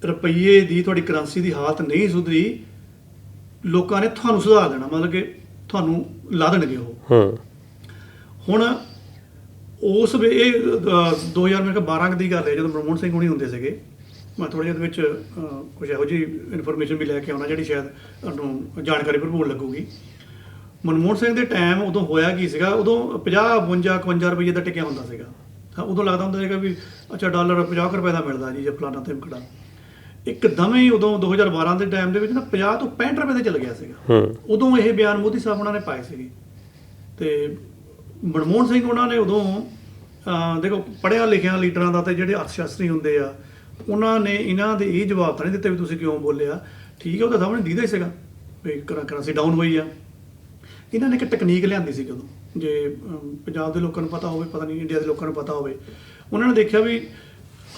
ਰੁਪਈਏ ਦੀ ਤੁਹਾਡੀ ਕਰੰਸੀ ਦੀ ਹਾਲਤ ਨਹੀਂ ਸੁਧਰੀ, ਲੋਕਾਂ ਨੇ ਤੁਹਾਨੂੰ ਸੁਧਾਰ ਦੇਣਾ, ਮਤਲਬ ਕਿ ਤੁਹਾਨੂੰ ਲਾ ਦੇਣਗੇ ਉਹ। ਹੁਣ ਉਸ ਇਹ 2012 ਦੀ ਗੱਲ ਹੈ, ਜਦੋਂ ਮਨਮੋਹਨ ਸਿੰਘ ਹੁਣੀ ਹੁੰਦੇ ਸੀਗੇ। ਮੈਂ ਥੋੜ੍ਹਾ ਜਿਹਾ ਇਹਦੇ ਵਿੱਚ ਕੁਝ ਇਹੋ ਜਿਹੀ ਇਨਫੋਰਮੇਸ਼ਨ ਵੀ ਲੈ ਕੇ ਆਉਣਾ ਜਿਹੜੀ ਸ਼ਾਇਦ ਤੁਹਾਨੂੰ ਜਾਣਕਾਰੀ ਭਰਪੂਰ ਲੱਗੂਗੀ। ਮਨਮੋਹਨ ਸਿੰਘ ਦੇ ਟਾਈਮ ਉਦੋਂ ਹੋਇਆ ਕੀ ਸੀਗਾ, ਉਦੋਂ 50, 52, 51 ਰੁਪਏ ਦਾ ਟਿਕਿਆ ਹੁੰਦਾ ਸੀਗਾ। ਤਾਂ ਉਦੋਂ ਲੱਗਦਾ ਹੁੰਦਾ ਸੀਗਾ ਵੀ ਅੱਛਾ ਡਾਲਰ 50 ਰੁਪਏ ਦਾ ਮਿਲਦਾ ਜੀ, ਜਾਂ ਫਲਾਣਾ ਤੇ ਖੜਾ। ਇੱਕਦਮ ਹੀ ਉਦੋਂ 2012 ਦੇ ਟਾਈਮ ਦੇ ਵਿੱਚ ਨਾ 50 ਤੋਂ 65 ਰੁਪਏ ਤੇ ਚਲ ਗਿਆ ਸੀਗਾ। ਉਦੋਂ ਇਹ ਬਿਆਨ ਮੋਦੀ ਸਾਹਿਬ ਉਹਨਾਂ ਨੇ ਪਾਏ ਸੀਗੇ। ਤੇ ਮਨਮੋਹਨ ਸਿੰਘ ਉਹਨਾਂ ਨੇ ਉਦੋਂ ਦੇਖੋ ਪੜ੍ਹਿਆ ਲਿਖਿਆ ਲੀਡਰਾਂ ਦਾ ਤੇ ਜਿਹੜੇ ਅਰਥਸ਼ਾਸਤਰੀ ਹੁੰਦੇ ਆ, ਉਹਨਾਂ ਨੇ ਇਹਨਾਂ ਦੇ ਇਹ ਜਵਾਬ ਤਾਂ ਨਹੀਂ ਦਿੱਤੇ ਵੀ ਤੁਸੀਂ ਕਿਉਂ ਬੋਲਿਆ। ਠੀਕ ਹੈ, ਉਹਦਾ ਸਾਹਮਣੇ ਦੀਦਾ ਹੀ ਸੀਗਾ ਵੀ ਕਰੰਸੀ ਡਾਊਨ ਹੋਈ ਆ। ਇਹਨਾਂ ਨੇ ਇੱਕ ਟੈਕਨੀਕ ਲਿਆਂਦੀ ਸੀ ਉਦੋਂ, ਜੇ ਪੰਜਾਬ ਦੇ ਲੋਕਾਂ ਨੂੰ ਪਤਾ ਹੋਵੇ, ਪਤਾ ਨਹੀਂ ਇੰਡੀਆ ਦੇ ਲੋਕਾਂ ਨੂੰ ਪਤਾ ਹੋਵੇ। ਉਹਨਾਂ ਨੇ ਦੇਖਿਆ ਵੀ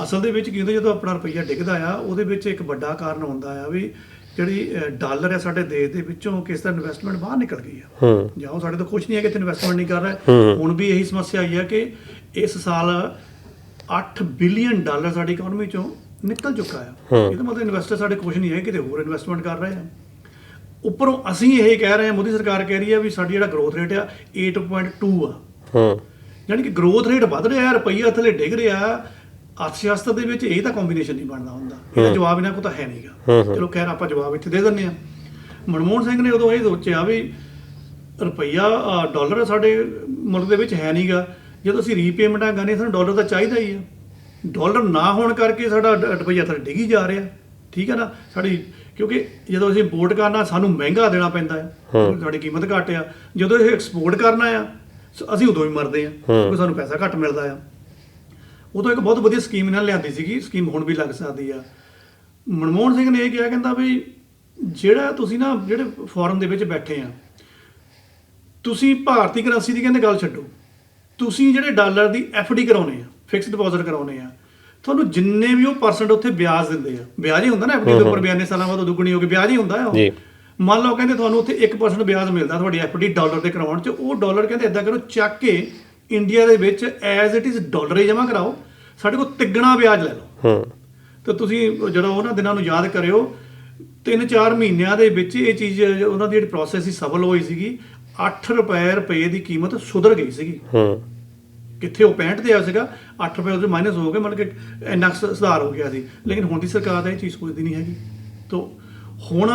ਅਸਲ ਦੇ ਵਿੱਚ ਕੀ ਹੁੰਦਾ, ਜਦੋਂ ਆਪਣਾ ਰੁਪਈਆ ਡਿੱਗਦਾ ਆ, ਉਹਦੇ ਵਿੱਚ ਇੱਕ ਵੱਡਾ ਕਾਰਨ ਹੁੰਦਾ ਆ ਵੀ ਜਿਹੜੀ ਡਾਲਰ ਹੈ ਸਾਡੇ ਦੇਸ਼ ਦੇ ਵਿੱਚੋਂ ਕਿਸ ਤਰ੍ਹਾਂ ਇਨਵੈਸਟਮੈਂਟ ਬਾਹਰ ਨਿਕਲ ਗਈ ਆ, ਜਾਂ ਉਹ ਸਾਡੇ ਤੋਂ ਖੁਸ਼ ਨਹੀਂ ਹੈ ਕਿ ਇੱਥੇ ਇਨਵੈਸਟਮੈਂਟ ਨਹੀਂ ਕਰ ਰਿਹਾ। ਹੁਣ ਵੀ ਇਹੀ ਸਮੱਸਿਆ ਆਈ ਹੈ ਕਿ ਇਸ ਸਾਲ 8 ਬਿਲੀਅਨ ਡਾਲਰ ਸਾਡੀ ਇਕਨੋਮੀ ਚੋਂ ਨਿਕਲ ਚੁੱਕਾ ਆ। ਇਹਦਾ ਮਤਲਬ ਇਨਵੈਸਟਰ ਸਾਡੇ ਖੁਸ਼ ਨਹੀਂ ਹੈ, ਕਿਤੇ ਹੋਰ ਇਨਵੈਸਟਮੈਂਟ ਕਰ ਰਹੇ ਆ। ਉੱਪਰੋਂ ਅਸੀਂ ਇਹ ਕਹਿ ਰਹੇ ਹਾਂ, ਮੋਦੀ ਸਰਕਾਰ ਕਹਿ ਰਹੀ ਹੈ ਵੀ ਸਾਡੀ ਜਿਹੜਾ ਗਰੋਥ ਰੇਟ ਆ 8.2 ਆ, ਯਾਨੀ ਕਿ ਗਰੋਥ ਰੇਟ ਵੱਧ ਰਿਹਾ, ਰੁਪਈਆ ਥੱਲੇ ਡਿੱਗ ਰਿਹਾ। ਅਰਥਸ਼ਾਸਤਰ ਦੇ ਵਿੱਚ ਇਹ ਤਾਂ ਕੰਬੀਨੇਸ਼ਨ ਨਹੀਂ ਬਣਦਾ ਹੁੰਦਾ, ਇਹਦਾ ਜਵਾਬ ਇਹਨਾਂ ਕੋਲ ਤਾਂ ਹੈ ਨਹੀਂਗਾ। ਚਲੋ ਖੈਰ ਆਪਾਂ ਜਵਾਬ ਇੱਥੇ ਦੇ ਦਿੰਦੇ ਹਾਂ। ਮਨਮੋਹਨ ਸਿੰਘ ਨੇ ਉਦੋਂ ਇਹ ਸੋਚਿਆ ਵੀ ਰੁਪਈਆ ਡਾਲਰ ਸਾਡੇ ਮੁਲਕ ਦੇ ਵਿੱਚ ਹੈ ਨਹੀਂਗਾ, ਜਦੋਂ ਅਸੀਂ ਰੀਪੇਮੈਂਟਾਂ ਕਰਨੀਆਂ ਸਾਨੂੰ ਡਾਲਰ ਤਾਂ ਚਾਹੀਦਾ ਹੀ ਆ। ਡਾਲਰ ਨਾ ਹੋਣ ਕਰਕੇ ਸਾਡਾ ਰੁਪਈਆ ਥੱਲੇ ਡਿੱਗੀ ਜਾ ਰਿਹਾ। ਠੀਕ ਹੈ ਨਾ, ਸਾਡੀ ਕਿਉਂਕਿ ਜਦੋਂ ਅਸੀਂ ਇੰਪੋਰਟ ਕਰਨਾ ਸਾਨੂੰ ਮਹਿੰਗਾ ਦੇਣਾ ਪੈਂਦਾ ਹੈ, ਸਾਡੀ ਕੀਮਤ ਘੱਟ ਆ। ਜਦੋਂ ਇਹ ਐਕਸਪੋਰਟ ਕਰਨਾ ਆ ਅਸੀਂ ਉਦੋਂ ਹੀ ਮਰਦੇ ਹਾਂ ਕਿਉਂਕਿ ਸਾਨੂੰ ਪੈਸਾ ਘੱਟ ਮਿਲਦਾ ਆ। ਉਦੋਂ ਇੱਕ ਬਹੁਤ ਵਧੀਆ ਸਕੀਮ ਇਹਨਾਂ ਲਿਆਂਦੀ ਸੀਗੀ, ਸਕੀਮ ਹੁਣ ਵੀ ਲੱਗ ਸਕਦੀ ਆ। ਮਨਮੋਹਨ ਸਿੰਘ ਨੇ ਇਹ ਕਿਹਾ, ਕਹਿੰਦਾ ਵੀ ਜਿਹੜਾ ਤੁਸੀਂ ਨਾ ਜਿਹੜੇ ਫੋਰਮ ਦੇ ਵਿੱਚ ਬੈਠੇ ਆ, ਤੁਸੀਂ ਭਾਰਤੀ ਕਰੰਸੀ ਦੀ ਕਹਿੰਦੇ ਗੱਲ ਛੱਡੋ, ਤੁਸੀਂ ਜਿਹੜੇ ਡਾਲਰ ਦੀ FD ਕਰਾਉਣੇ ਆ, ਫਿਕਸ ਡਿਪੋਜ਼ਿਟ ਕਰਾਉਣੇ ਆ, ਤੁਹਾਨੂੰ ਜਿੰਨੇ ਵੀ ਉਹ ਪਰਸੈਂਟ ਉੱਥੇ ਵਿਆਜ ਦਿੰਦੇ ਆ, ਵਿਆਜ ਹੀ ਹੁੰਦਾ ਨਾ FD ਦੇ ਉੱਪਰ, ਬਿਆਨੇ ਸਾਲਾਂ ਬਾਅਦ ਦੁੱਗਣੀ ਹੋ ਕੇ ਵਿਆਜ ਹੀ ਹੁੰਦਾ ਆ। ਮੰਨ ਲਓ ਕਹਿੰਦੇ ਤੁਹਾਨੂੰ ਉੱਥੇ 1% ਵਿਆਜ ਮਿਲਦਾ ਤੁਹਾਡੀ FD ਡਾਲਰ ਦੇ ਕਰਾਉਣ 'ਚ, ਉਹ ਡਾਲਰ ਕਹਿੰਦੇ ਇੱਦਾਂ ਕਰੋ, ਚੱਕ ਕੇ ਇੰਡੀਆ ਦੇ ਵਿੱਚ ਐਜ਼ ਇਟ ਇਜ਼ ਡਾਲਰ ਹੀ ਜਮ੍ਹਾਂ ਕਰਾਓ, ਸਾਡੇ ਕੋਲ ਤਿੱਗਣਾ ਵਿਆਜ ਲੈ ਲਓ। ਤੇ ਤੁਸੀਂ ਜਿਹੜਾ ਉਹਨਾਂ ਦਿਨਾਂ ਨੂੰ ਯਾਦ ਕਰਿਓ, 3-4 ਮਹੀਨਿਆਂ ਦੇ ਵਿੱਚ ਇਹ ਚੀਜ਼ ਉਹਨਾਂ ਦੀ ਜਿਹੜੀ ਪ੍ਰੋਸੈਸ ਸੀ ਸਫਲ ਹੋਈ ਸੀਗੀ। 8 ਰੁਪਏ ਦੀ ਕੀਮਤ ਸੁਧਰ ਗਈ ਸੀਗੀ। ਕਿੱਥੇ ਉਹ 65 ਤੇ ਆਇਆ ਸੀਗਾ, 8 ਰੁਪਏ ਉਹਦੇ ਮਾਈਨਸ ਹੋ ਗਏ, ਮਤਲਬ ਕਿ ਇੰਨਾ ਸੁਧਾਰ ਹੋ ਗਿਆ ਸੀ। ਲੇਕਿਨ ਹੁਣ ਦੀ ਸਰਕਾਰ ਦਾ ਇਹ ਚੀਜ਼ ਸੋਚਦੀ ਨਹੀਂ ਹੈਗੀ। ਤਾਂ ਹੁਣ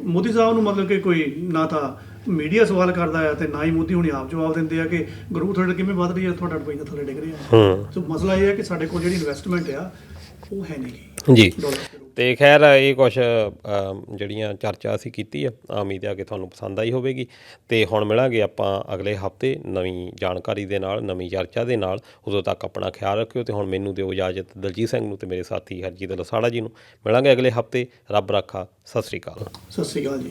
ਮੋਦੀ ਸਾਹਿਬ ਨੂੰ ਮਤਲਬ ਕਿ ਕੋਈ ਨਾ ਤਾਂ ਮੀਡੀਆ ਸਵਾਲ ਕਰਦਾ ਆ ਤੇ ਨਾ ਹੀ ਮੋਦੀ ਹੁਣੀ ਆਪ ਜਵਾਬ ਦਿੰਦੇ ਆ ਕਿ ਗਰੋਥ ਰੇਟ ਕਿਵੇਂ ਵੱਧ ਰਹੀ ਹੈ, ਤੁਹਾਡਾ ਰੁਪਈਆ ਥੱਲੇ ਡਿੱਗ ਰਿਹਾ। ਸੋ ਮਸਲਾ ਇਹ ਹੈ ਕਿ ਸਾਡੇ ਕੋਲ ਜਿਹੜੀ ਇਨਵੈਸਟਮੈਂਟ ਆ ਉਹ ਹੈ ਨਹੀਂ ਜੀ। ਤੇ ਖੈਰ ਇਹ ਕੁਛ ਜਿਹੜੀਆਂ ਚਰਚਾ ਅਸੀਂ ਕੀਤੀ ਆ, ਉਮੀਦ ਆ ਕਿ ਤੁਹਾਨੂੰ ਪਸੰਦ ਆਈ ਹੋਵੇਗੀ। ਤੇ ਹੁਣ ਮਿਲਾਂਗੇ ਆਪਾਂ ਅਗਲੇ ਹਫ਼ਤੇ ਨਵੀਂ ਜਾਣਕਾਰੀ ਦੇ ਨਾਲ, ਨਵੀਂ ਚਰਚਾ ਦੇ ਨਾਲ। ਉਦੋਂ ਤੱਕ ਆਪਣਾ ਖਿਆਲ ਰੱਖਿਓ। ਤੇ ਹੁਣ ਮੈਨੂੰ ਦਿਓ ਇਜਾਜ਼ਤ, ਦਲਜੀਤ ਸਿੰਘ ਨੂੰ ਤੇ ਮੇਰੇ ਸਾਥੀ ਹਰਜੀਤ ਲਸਾੜਾ ਜੀ ਨੂੰ। ਮਿਲਾਂਗੇ ਅਗਲੇ ਹਫ਼ਤੇ। ਰੱਬ ਰਾਖਾ। ਸਤਿ ਸ਼੍ਰੀ ਅਕਾਲ। ਸਤਿ ਸ਼੍ਰੀ ਅਕਾਲ ਜੀ।